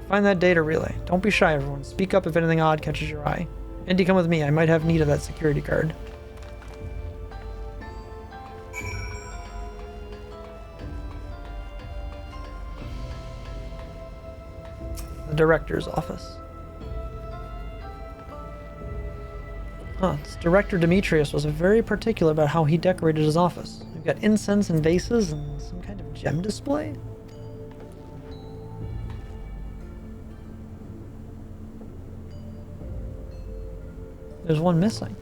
Find that data relay. Don't be shy, everyone. Speak up if anything odd catches your eye. Indy, come with me. I might have need of that security card. The director's office. Huh, this Director Demetrius was very particular about how he decorated his office. We've got incense and vases and some kind of gem display. There's one missing.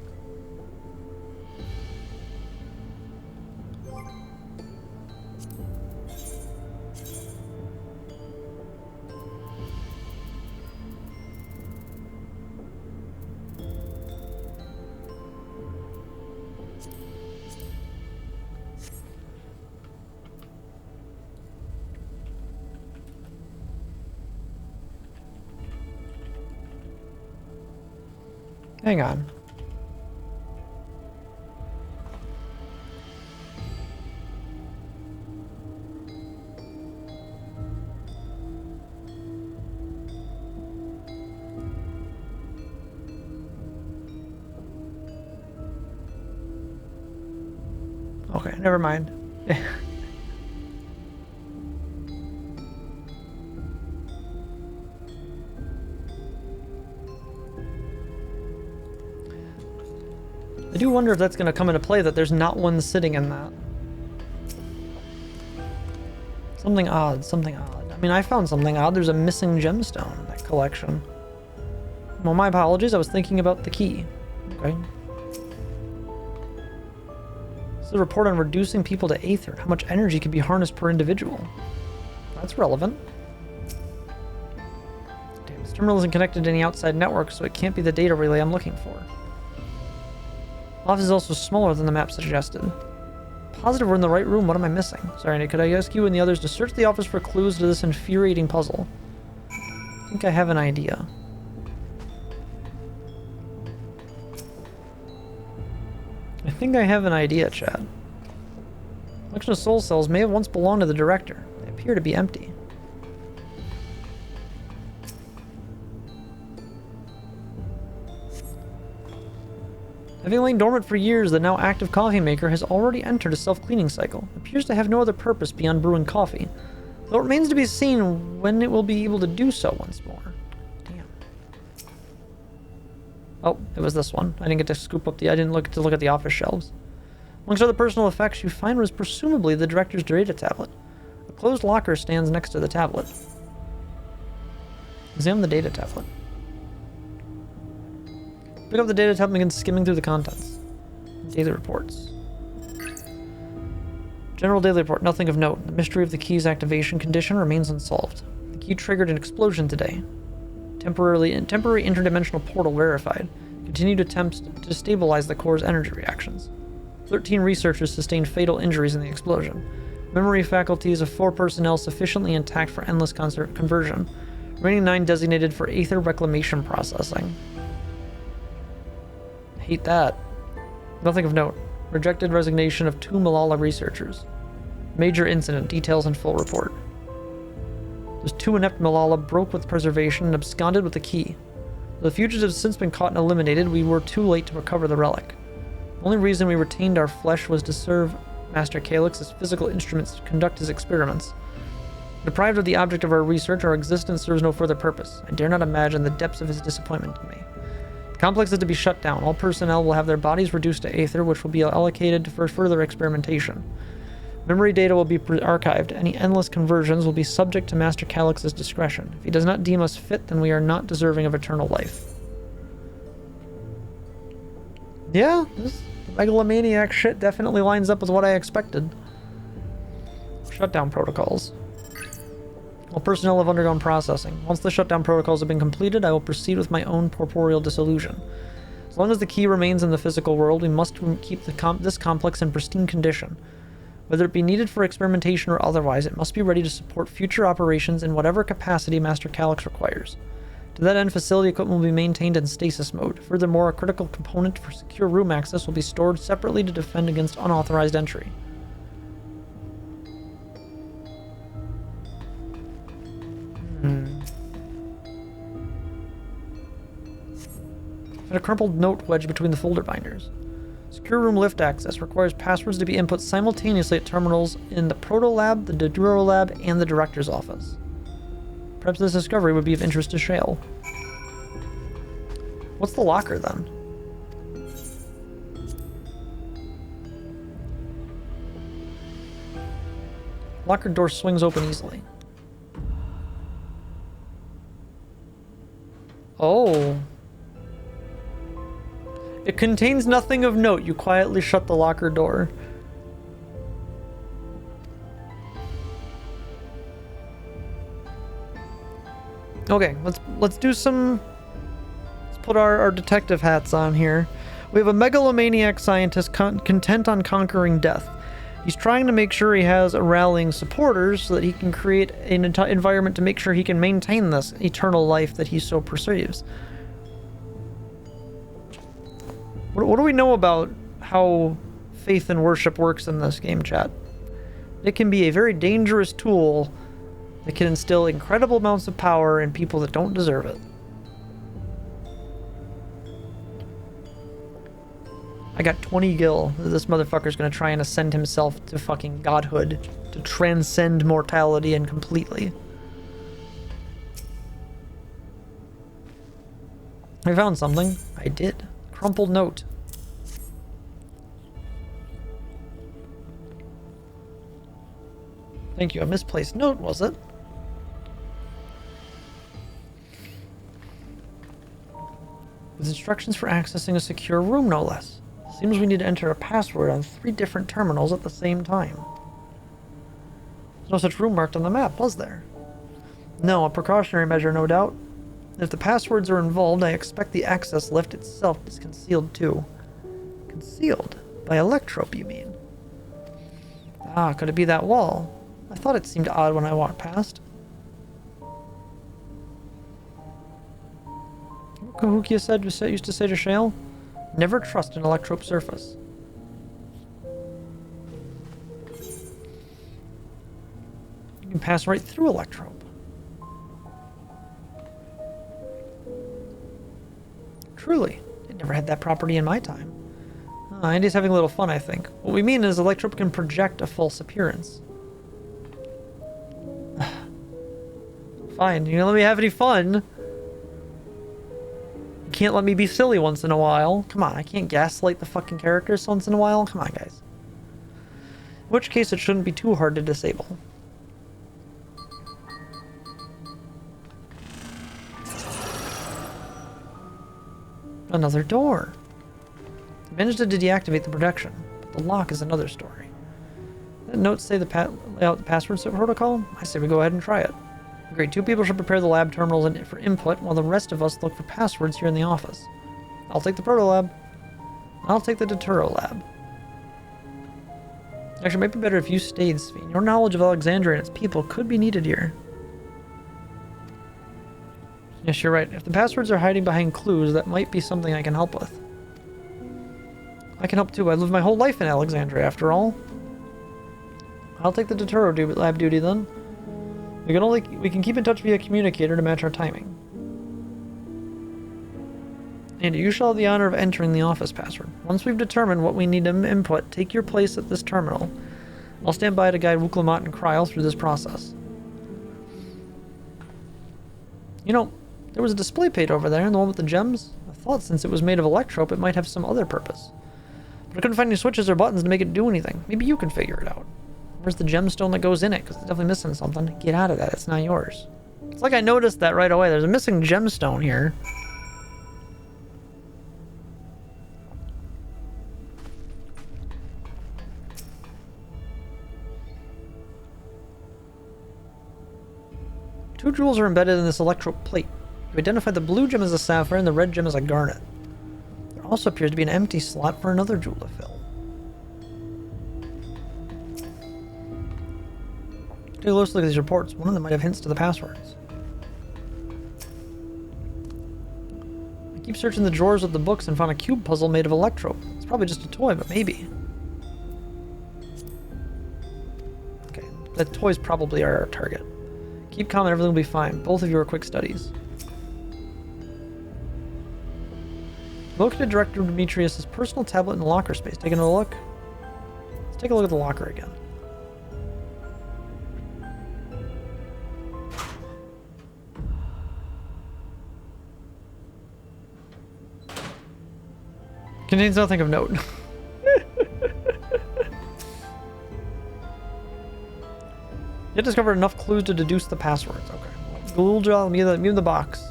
Hang on. Okay, never mind. I do wonder if that's going to come into play, that there's not one sitting in that. Something odd, something odd. I mean, I found something odd. There's a missing gemstone in that collection. Well, my apologies. I was thinking about the key. Okay. This is a report on reducing people to aether and how much energy can be harnessed per individual. That's relevant. Damn, this terminal isn't connected to any outside network, so it can't be the data relay I'm looking for. Office is also smaller than the map suggested. Positive we're in the right room. What am I missing? Sorry, Nick, could I ask you and the others to search the office for clues to this infuriating puzzle? I think I have an idea. I think I have an idea, Chad. Collection of soul cells may have once belonged to the director. They appear to be empty. Having lain dormant for years, the now active coffee maker has already entered a self-cleaning cycle. It appears to have no other purpose beyond brewing coffee, though it remains to be seen when it will be able to do so once more. Damn. Oh, it was this one. I didn't get to scoop up I didn't look at the office shelves. Amongst other personal effects you find was presumably the director's data tablet. A closed locker stands next to the tablet. Examine the data tablet. Pick up the data tablet and begin skimming through the contents. Daily reports. General daily report, nothing of note. The mystery of the key's activation condition remains unsolved. The key triggered an explosion today. Temporary interdimensional portal verified. Continued attempts to stabilize the core's energy reactions. 13 researchers sustained fatal injuries in the explosion. Memory faculties of 4 personnel sufficiently intact for endless conversion. Remaining 9 designated for aether reclamation processing. Hate that. Nothing of note. Rejected resignation of 2 Malala researchers. Major incident. Details in full report. Those 2 inept Malala broke with preservation and absconded with the key. The fugitives have since been caught and eliminated. We were too late to recover the relic. The only reason we retained our flesh was to serve Master Calyx as physical instruments to conduct his experiments. Deprived of the object of our research, our existence serves no further purpose. I dare not imagine the depths of his disappointment in me. The complex is to be shut down. All personnel will have their bodies reduced to aether, which will be allocated for further experimentation. Memory data will be archived. Any endless conversions will be subject to Master Calyx's discretion. If he does not deem us fit, then we are not deserving of eternal life. Yeah, this megalomaniac shit definitely lines up with what I expected. Shutdown protocols. All personnel have undergone processing. Once the shutdown protocols have been completed, I will proceed with my own corporeal dissolution. As long as the key remains in the physical world, we must keep this complex in pristine condition. Whether it be needed for experimentation or otherwise, it must be ready to support future operations in whatever capacity Master Calyx requires. To that end, facility equipment will be maintained in stasis mode. Furthermore, a critical component for secure room access will be stored separately to defend against unauthorized entry. And a crumpled note wedged between the folder binders. Secure room lift access requires passwords to be input simultaneously at terminals in the Proto Lab, the Deduro Lab, and the Director's Office. Perhaps this discovery would be of interest to Shale. What's the locker, then? Locker door swings open easily. Oh. It contains nothing of note. You quietly shut the locker door. Okay, let's do some... Let's put our detective hats on here. We have a megalomaniac scientist content on conquering death. He's trying to make sure he has rallying supporters so that he can create an environment to make sure he can maintain this eternal life that he so perceives. What do we know about how faith and worship works in this game, chat? It can be a very dangerous tool that can instill incredible amounts of power in people that don't deserve it. I got 20 gil that this motherfucker's gonna try and ascend himself to fucking godhood, to transcend mortality and completely. I found something. I did. Crumpled note. Thank you. A misplaced note, was it? With instructions for accessing a secure room, no less. This Seems we need to enter a password on 3 different terminals at the same time. There's no such room marked on the map, was there? No, a precautionary measure, no doubt. If the passwords are involved, I expect the access lift itself is concealed too. Concealed? By electrope, you mean? Ah, could it be that wall? I thought it seemed odd when I walked past. Kahukia used to say to Shale, never trust an electrope surface. You can pass right through electrope. Truly, it never had that property in my time. Andy's having a little fun, I think. What we mean is electrope can project a false appearance. Fine, you gonna let me have any fun? You can't let me be silly once in a while. Come on, I can't gaslight the fucking characters once in a while. Come on, guys. In which case, it shouldn't be too hard to disable. Another door. I managed to deactivate the protection, but the lock is another story. Did notes say lay out the password protocol? I say we go ahead and try it. Great, 2 people should prepare the lab terminals for input, while the rest of us look for passwords here in the office. I'll take the proto lab. I'll take the Deturo lab. Actually, it might be better if you stayed, Sveen. Your knowledge of Alexandria and its people could be needed here. Yes, you're right. If the passwords are hiding behind clues, that might be something I can help with. I can help too. I lived my whole life in Alexandria, after all. I'll take the Deturo lab duty then. We can keep in touch via communicator to match our timing. And you shall have the honor of entering the office password. Once we've determined what we need to input, take your place at this terminal. I'll stand by to guide Wuklamot and Kryl through this process. You know, there was a display page over there, the one with the gems. I thought since it was made of electrope, it might have some other purpose. But I couldn't find any switches or buttons to make it do anything. Maybe you can figure it out. Where's the gemstone that goes in it? Because it's definitely missing something. Get out of that. It's not yours. It's like I noticed that right away. There's a missing gemstone here. Two jewels are embedded in this electrope plate. You identify the blue gem as a sapphire and the red gem as a garnet. There also appears to be an empty slot for another jewel to fill. Take a close look at these reports. One of them might have hints to the passwords. I keep searching the drawers of the books and found a cube puzzle made of electrope. It's probably just a toy, but maybe. Okay, the toys probably are our target. Keep calm and everything will be fine. Both of you are quick studies. Located Director Demetrius' personal tablet in the locker space. Taking a look? Let's take a look at the locker again. Contains nothing of note. You discovered enough clues to deduce the passwords. Okay. Google job, me in the box.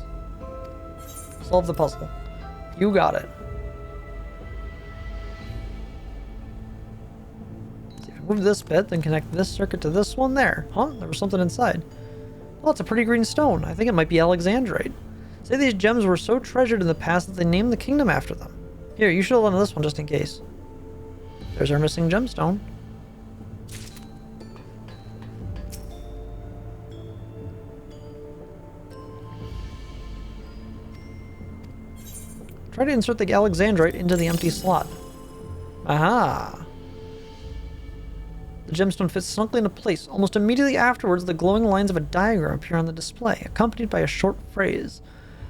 Solve the puzzle. You got it. So if you move this bit, then connect this circuit to this one there. Huh? There was something inside. Oh, it's a pretty green stone. I think it might be Alexandrite. Say these gems were so treasured in the past that they named the kingdom after them. Here, you should hold on to this one just in case. There's our missing gemstone. Try to insert the Alexandrite into the empty slot. Aha! The gemstone fits snugly into place. Almost immediately afterwards, the glowing lines of a diagram appear on the display, accompanied by a short phrase.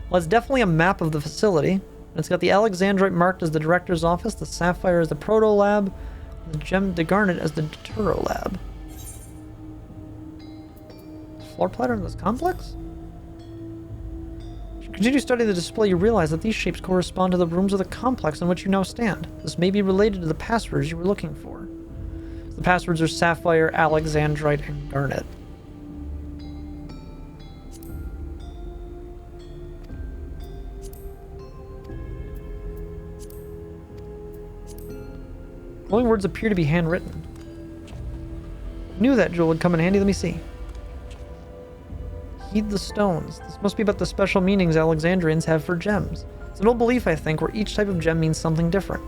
Well, it's definitely a map of the facility. It's got the Alexandrite marked as the director's office, the sapphire as the proto lab, and the garnet as the Deturo lab. Floor platter in this complex? As you continue studying the display, you realize that these shapes correspond to the rooms of the complex in which you now stand. This may be related to the passwords you were looking for. The passwords are sapphire, Alexandrite, and garnet. Glowing words appear to be handwritten. Knew that jewel would come in handy. Let me see. Heed the stones. This must be about the special meanings Alexandrians have for gems. It's an old belief, I think, where each type of gem means something different.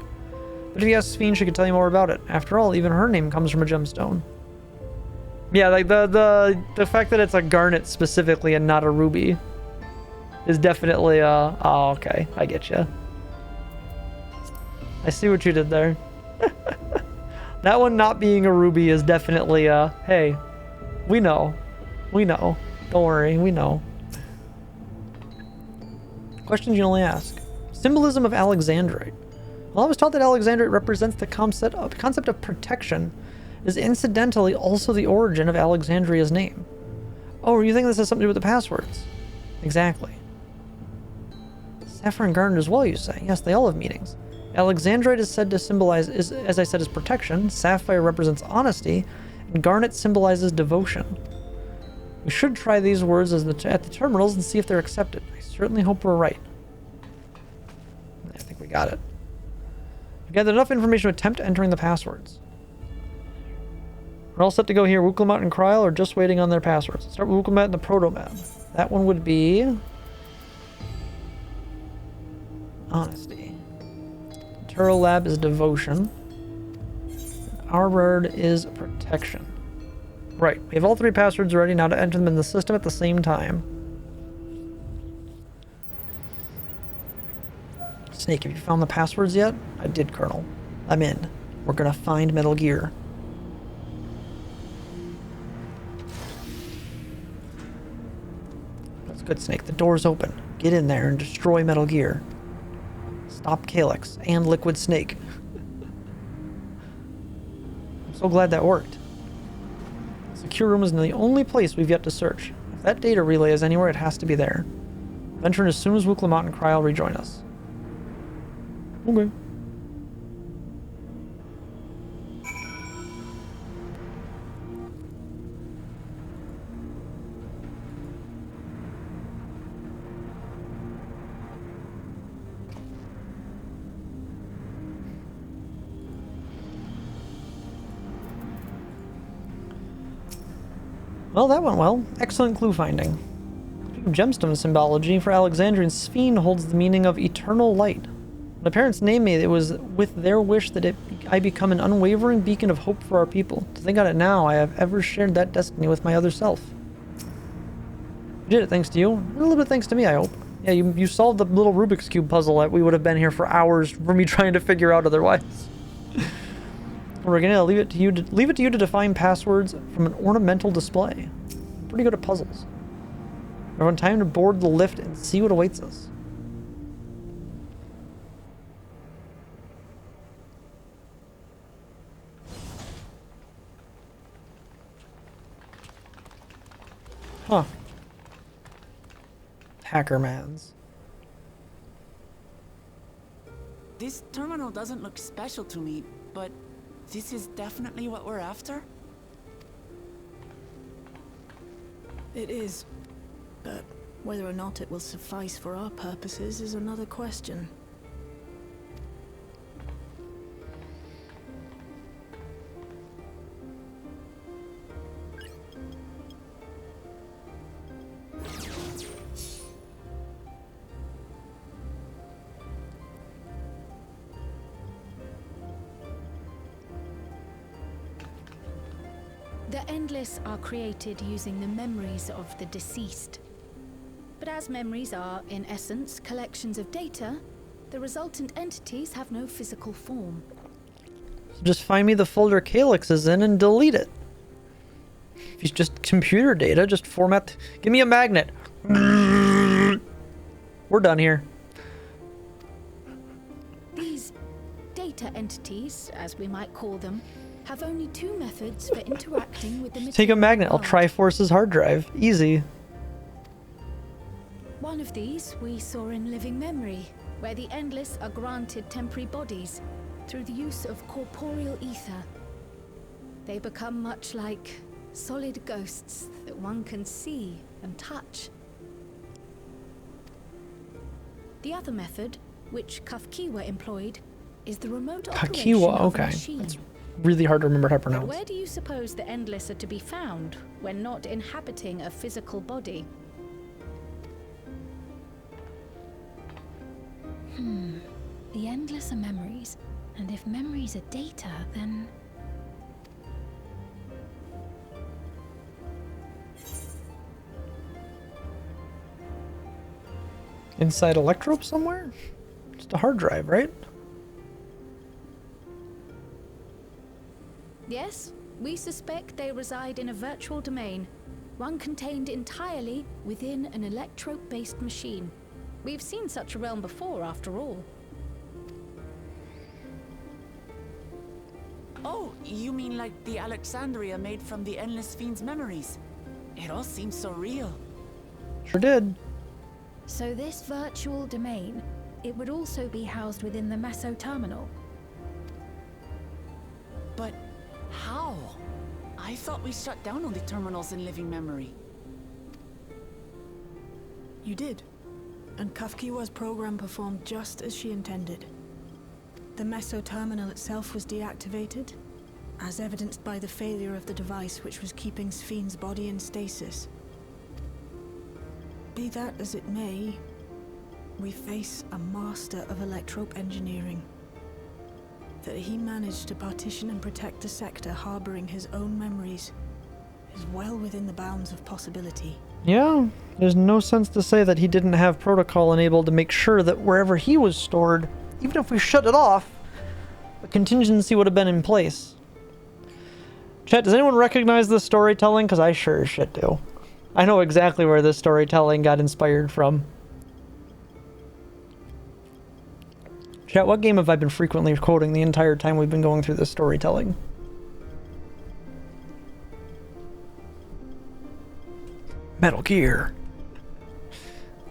But if you ask Sphene, she could tell you more about it. After all, even her name comes from a gemstone. Yeah, like the fact that it's a garnet specifically and not a ruby is definitely oh, okay, I get you. I see what you did there. That one not being a ruby is definitely hey, we know. Don't worry, we know. Questions you only ask. Symbolism of Alexandrite. Well, I was taught that Alexandrite represents the concept of protection, is incidentally also the origin of Alexandria's name. Oh, you think this has something to do with the passwords? Exactly. Sapphire and garnet as well, you say? Yes, they all have meanings. Alexandrite is said to symbolize, as I said, is protection. Sapphire represents honesty, and garnet symbolizes devotion. We should try these words at the terminals and see if they're accepted. I certainly hope we're right. I think we got it. We gathered enough information to attempt entering the passwords. We're all set to go here. Wuklamat and Kryl are just waiting on their passwords. Let's start with Wuklamat and the Proto-Man. That one would be honesty. Turo Lab is devotion. Our word is protection. Right. We have all three passwords ready now to enter them in the system at the same time. Snake, have you found the passwords yet? I did, Colonel. I'm in. We're gonna find Metal Gear. That's good, Snake. The door's open. Get in there and destroy Metal Gear. Stop Calyx and Liquid Snake. I'm so glad that worked. Secure room is the only place we've yet to search. If that data relay is anywhere, it has to be there. Venture in as soon as Wuklamat and Kryl rejoin us. Okay. Well, that went well. Excellent clue finding. Gemstone symbology for Alexandrian Sphene holds the meaning of eternal light. My parents named me, it was with their wish that I become an unwavering beacon of hope for our people. To think on it now, I have ever shared that destiny with my other self. You did it thanks to you. A little bit thanks to me, I hope. Yeah, you solved the little Rubik's Cube puzzle that we would have been here for hours for me trying to figure out otherwise. We're gonna leave it to you to define passwords from an ornamental display. Pretty good at puzzles. We're on time to board the lift and see what awaits us. Huh. Hackermans. This terminal doesn't look special to me, but this is definitely what we're after? It is. But whether or not it will suffice for our purposes is another question. The Endless are created using the memories of the deceased. But as memories are, in essence, collections of data, the resultant entities have no physical form. So just find me the folder Calyx is in and delete it. If it's just computer data, just format... Give me a magnet. We're done here. These data entities, as we might call them, have only two methods for interacting with the material Take a magnet. I'll world. Triforce's hard drive. Easy. One of these we saw in Living Memory, where the Endless are granted temporary bodies through the use of corporeal ether. They become much like solid ghosts that one can see and touch. The other method, which Kafkiwa employed, is the remote Kakiwa, operation of a okay. machine. That's really hard to remember how to But pronounce. where do you suppose the Endless are to be found when not inhabiting a physical body? The Endless are memories, and if memories are data, then... Inside Electrope somewhere? Just a hard drive, right? Yes, we suspect they reside in a virtual domain, one contained entirely within an electrope-based machine. We've seen such a realm before, after all. Oh, you mean like the Alexandria made from the Endless Fiend's memories? It all seems so real. Sure did. So this virtual domain, it would also be housed within the Meso terminal. But how? I thought we shut down all the terminals in living memory. You did. And Kafkiwa's program performed just as she intended. The Meso terminal itself was deactivated, as evidenced by the failure of the device which was keeping Spheen's body in stasis. Be that as it may, we face a master of electrope engineering. That he managed to partition and protect a sector harboring his own memories is well within the bounds of possibility. Yeah, there's no sense to say that he didn't have protocol enabled to make sure that wherever he was stored, even if we shut it off, a contingency would have been in place. Chat, does anyone recognize this storytelling? Because I sure as shit do. I know exactly where this storytelling got inspired from. Chat, what game have I been frequently quoting the entire time we've been going through this storytelling? Metal Gear.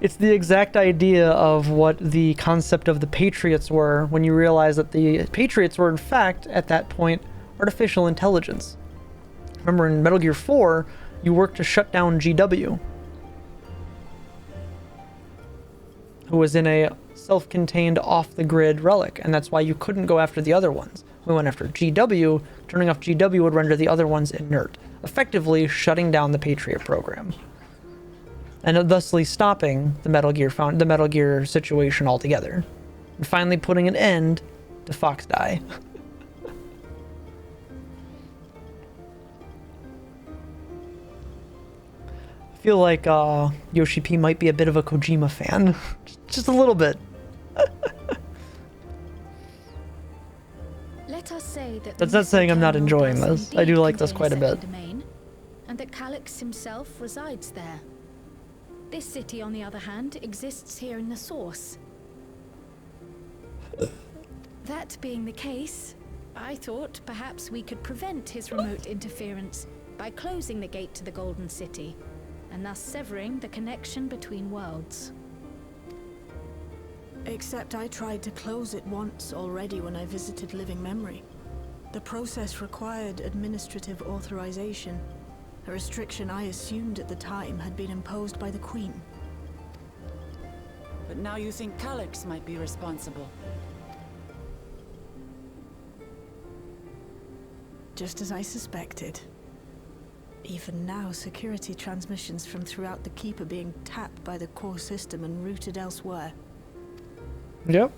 It's the exact idea of what the concept of the Patriots were when you realize that the Patriots were in fact, at that point, artificial intelligence. Remember in Metal Gear 4, you worked to shut down GW, who was in a self-contained off-the-grid relic, and that's why you couldn't go after the other ones. We went after GW. Turning off GW would render the other ones inert, effectively shutting down the Patriot program, and thusly stopping the Metal Gear situation altogether, and finally putting an end to Fox Die. I feel like Yoshi P might be a bit of a Kojima fan, just a little bit. Let us say that That's not saying I'm not Terminal enjoying does this. I do indeed like this contain quite a second bit. domain, and that Calyx himself resides there. This city, on the other hand, exists here in the source. That being the case, I thought perhaps we could prevent his remote interference by closing the gate to the Golden City, and thus severing the connection between worlds. Except I tried to close it once already when I visited Living Memory. The process required administrative authorization, a restriction I assumed at the time had been imposed by the Queen. But now you think Calyx might be responsible. Just as I suspected. Even now, security transmissions from throughout the keep are being tapped by the core system and routed elsewhere. Yep.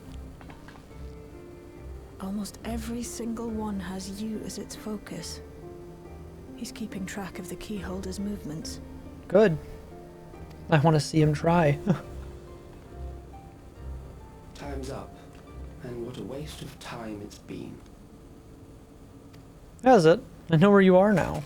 Almost every single one has you as its focus. He's keeping track of the keyholder's movements. Good. I want to see him try. Time's up, and what a waste of time it's been. Has it? I know where you are now.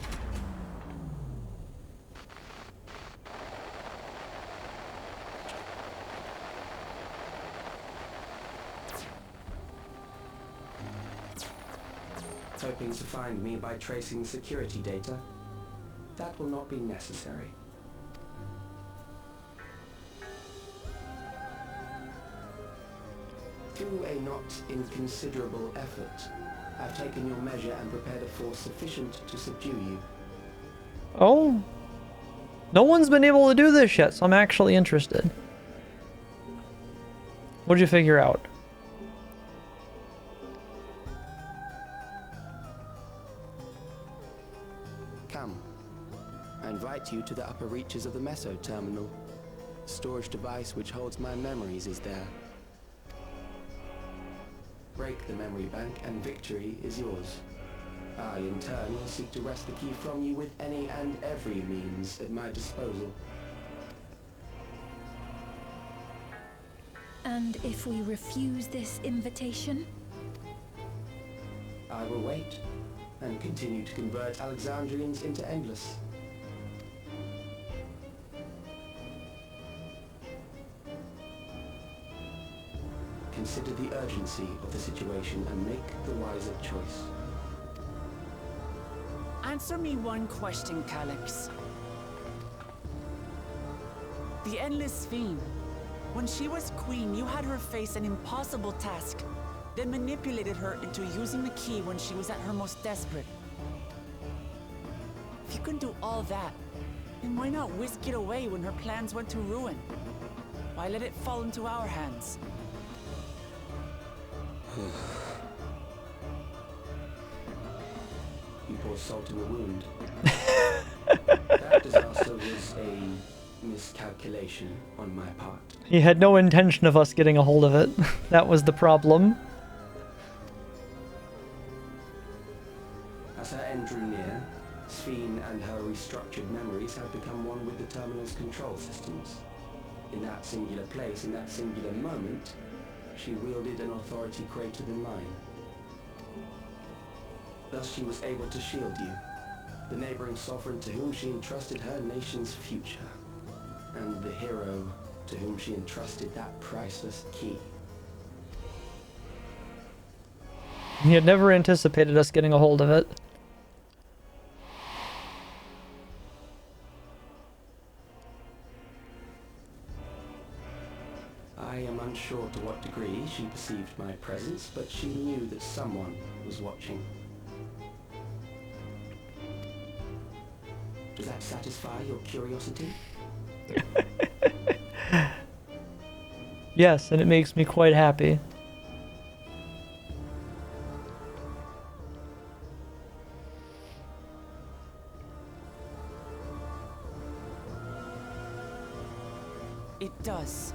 Hoping to find me by tracing security data? That will not be necessary. Through a not inconsiderable effort, I've taken your measure and prepared a force sufficient to subdue you. Oh? No one's been able to do this yet, so I'm actually interested. What'd you figure out? direct you to the upper reaches of the Meso terminal. The storage device which holds my memories is there. Break the memory bank and victory is yours. I, in turn, will seek to wrest the key from you with any and every means at my disposal. And if we refuse this invitation? I will wait and continue to convert Alexandrians into endless. Consider the urgency of the situation and make the wiser choice. Answer me one question, Calyx. The Endless Fiend. When she was queen, you had her face an impossible task, then manipulated her into using the key when she was at her most desperate. If you can do all that, then why not whisk it away when her plans went to ruin? Why let it fall into our hands? You pour salt in the wound. That disaster was a miscalculation on my part. He had no intention of us getting a hold of it. That was the problem. As her end drew near, Sphene and her restructured memories had become one with the terminal's control systems. In that singular place, in that singular moment, she wielded an authority greater than mine. Thus she was able to shield you, the neighboring sovereign to whom she entrusted her nation's future, and the hero to whom she entrusted that priceless key. He had never anticipated us getting a hold of it. I am unsure to what degree she perceived my presence, but she knew that someone was watching. Does that satisfy your curiosity? Yes, and it makes me quite happy. It does.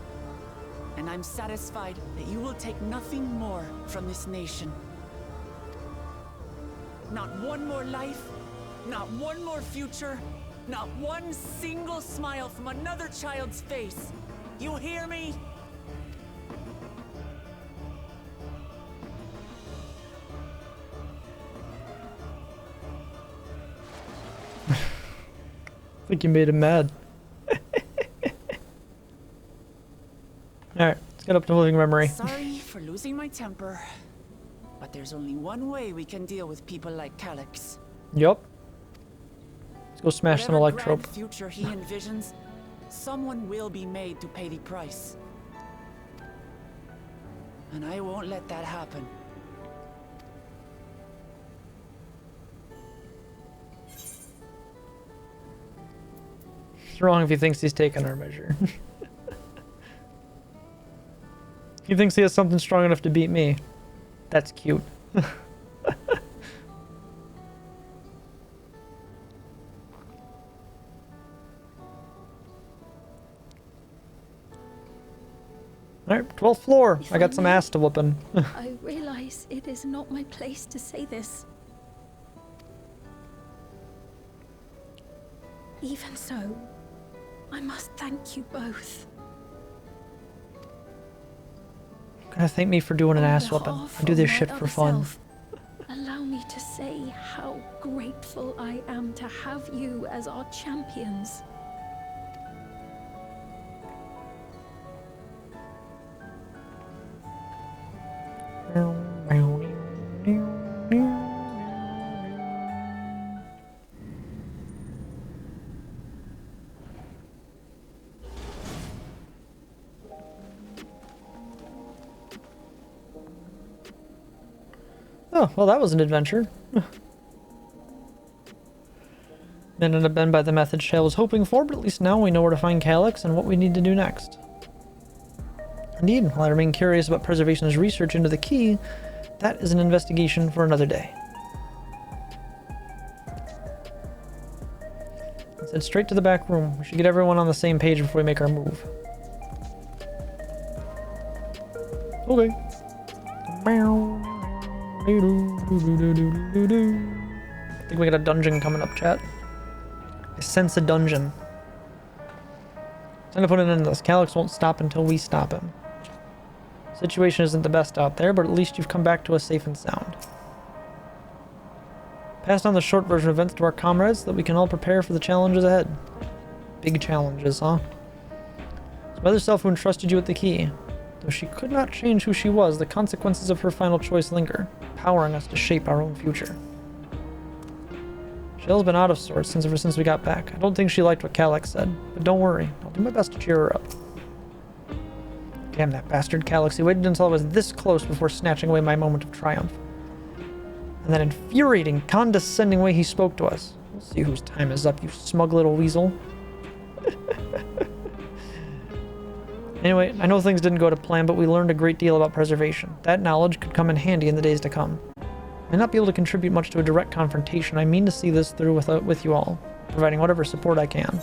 And I'm satisfied that you will take nothing more from this nation. Not one more life, not one more future, not one single smile from another child's face. You hear me? I think you made him mad. Alright, let's get up to living memory. Sorry for losing my temper, but there's only one way we can deal with people like Calyx. Yup. Let's go smash some Whatever electrope. grand future he envisions, someone will be made to pay the price. And I won't let that happen. What's wrong if he thinks he's taking our measure? He thinks he has something strong enough to beat me. That's cute. Alright, 12th floor. If I got I some may- ass to whooping. I realize it is not my place to say this. Even so, I must thank you both. Gonna thank me for doing an On ass whooping. behalf I do of this my shit for other fun. self, allow me to say how grateful I am to have you as our champions. Oh, well, that was an adventure. Ended up been by the methods I was hoping for, but at least now we know where to find Calyx and what we need to do next. Indeed, while I remain curious about Preservation's research into the key, that is an investigation for another day. Let's head straight to the back room. We should get everyone on the same page before we make our move. Okay. I think we got a dungeon coming up, chat. I sense a dungeon. Time to put an end to this. Calyx won't stop until we stop him. Situation isn't the best out there, but at least you've come back to us safe and sound. Passed on the short version of events to our comrades so that we can all prepare for the challenges ahead. Big challenges, huh? It's Mother Self who entrusted you with the key. Though she could not change who she was, the consequences of her final choice linger, powering us to shape our own future. Shell's been out of sorts ever since we got back. I don't think she liked what Calyx said, but don't worry, I'll do my best to cheer her up. Damn that bastard Calyx, he waited until I was this close before snatching away my moment of triumph. And that infuriating, condescending way he spoke to us. We'll see whose time is up, you smug little weasel. Anyway, I know things didn't go to plan, but we learned a great deal about preservation. That knowledge could come in handy in the days to come. I may not be able to contribute much to a direct confrontation. I mean to see this through with you all, providing whatever support I can.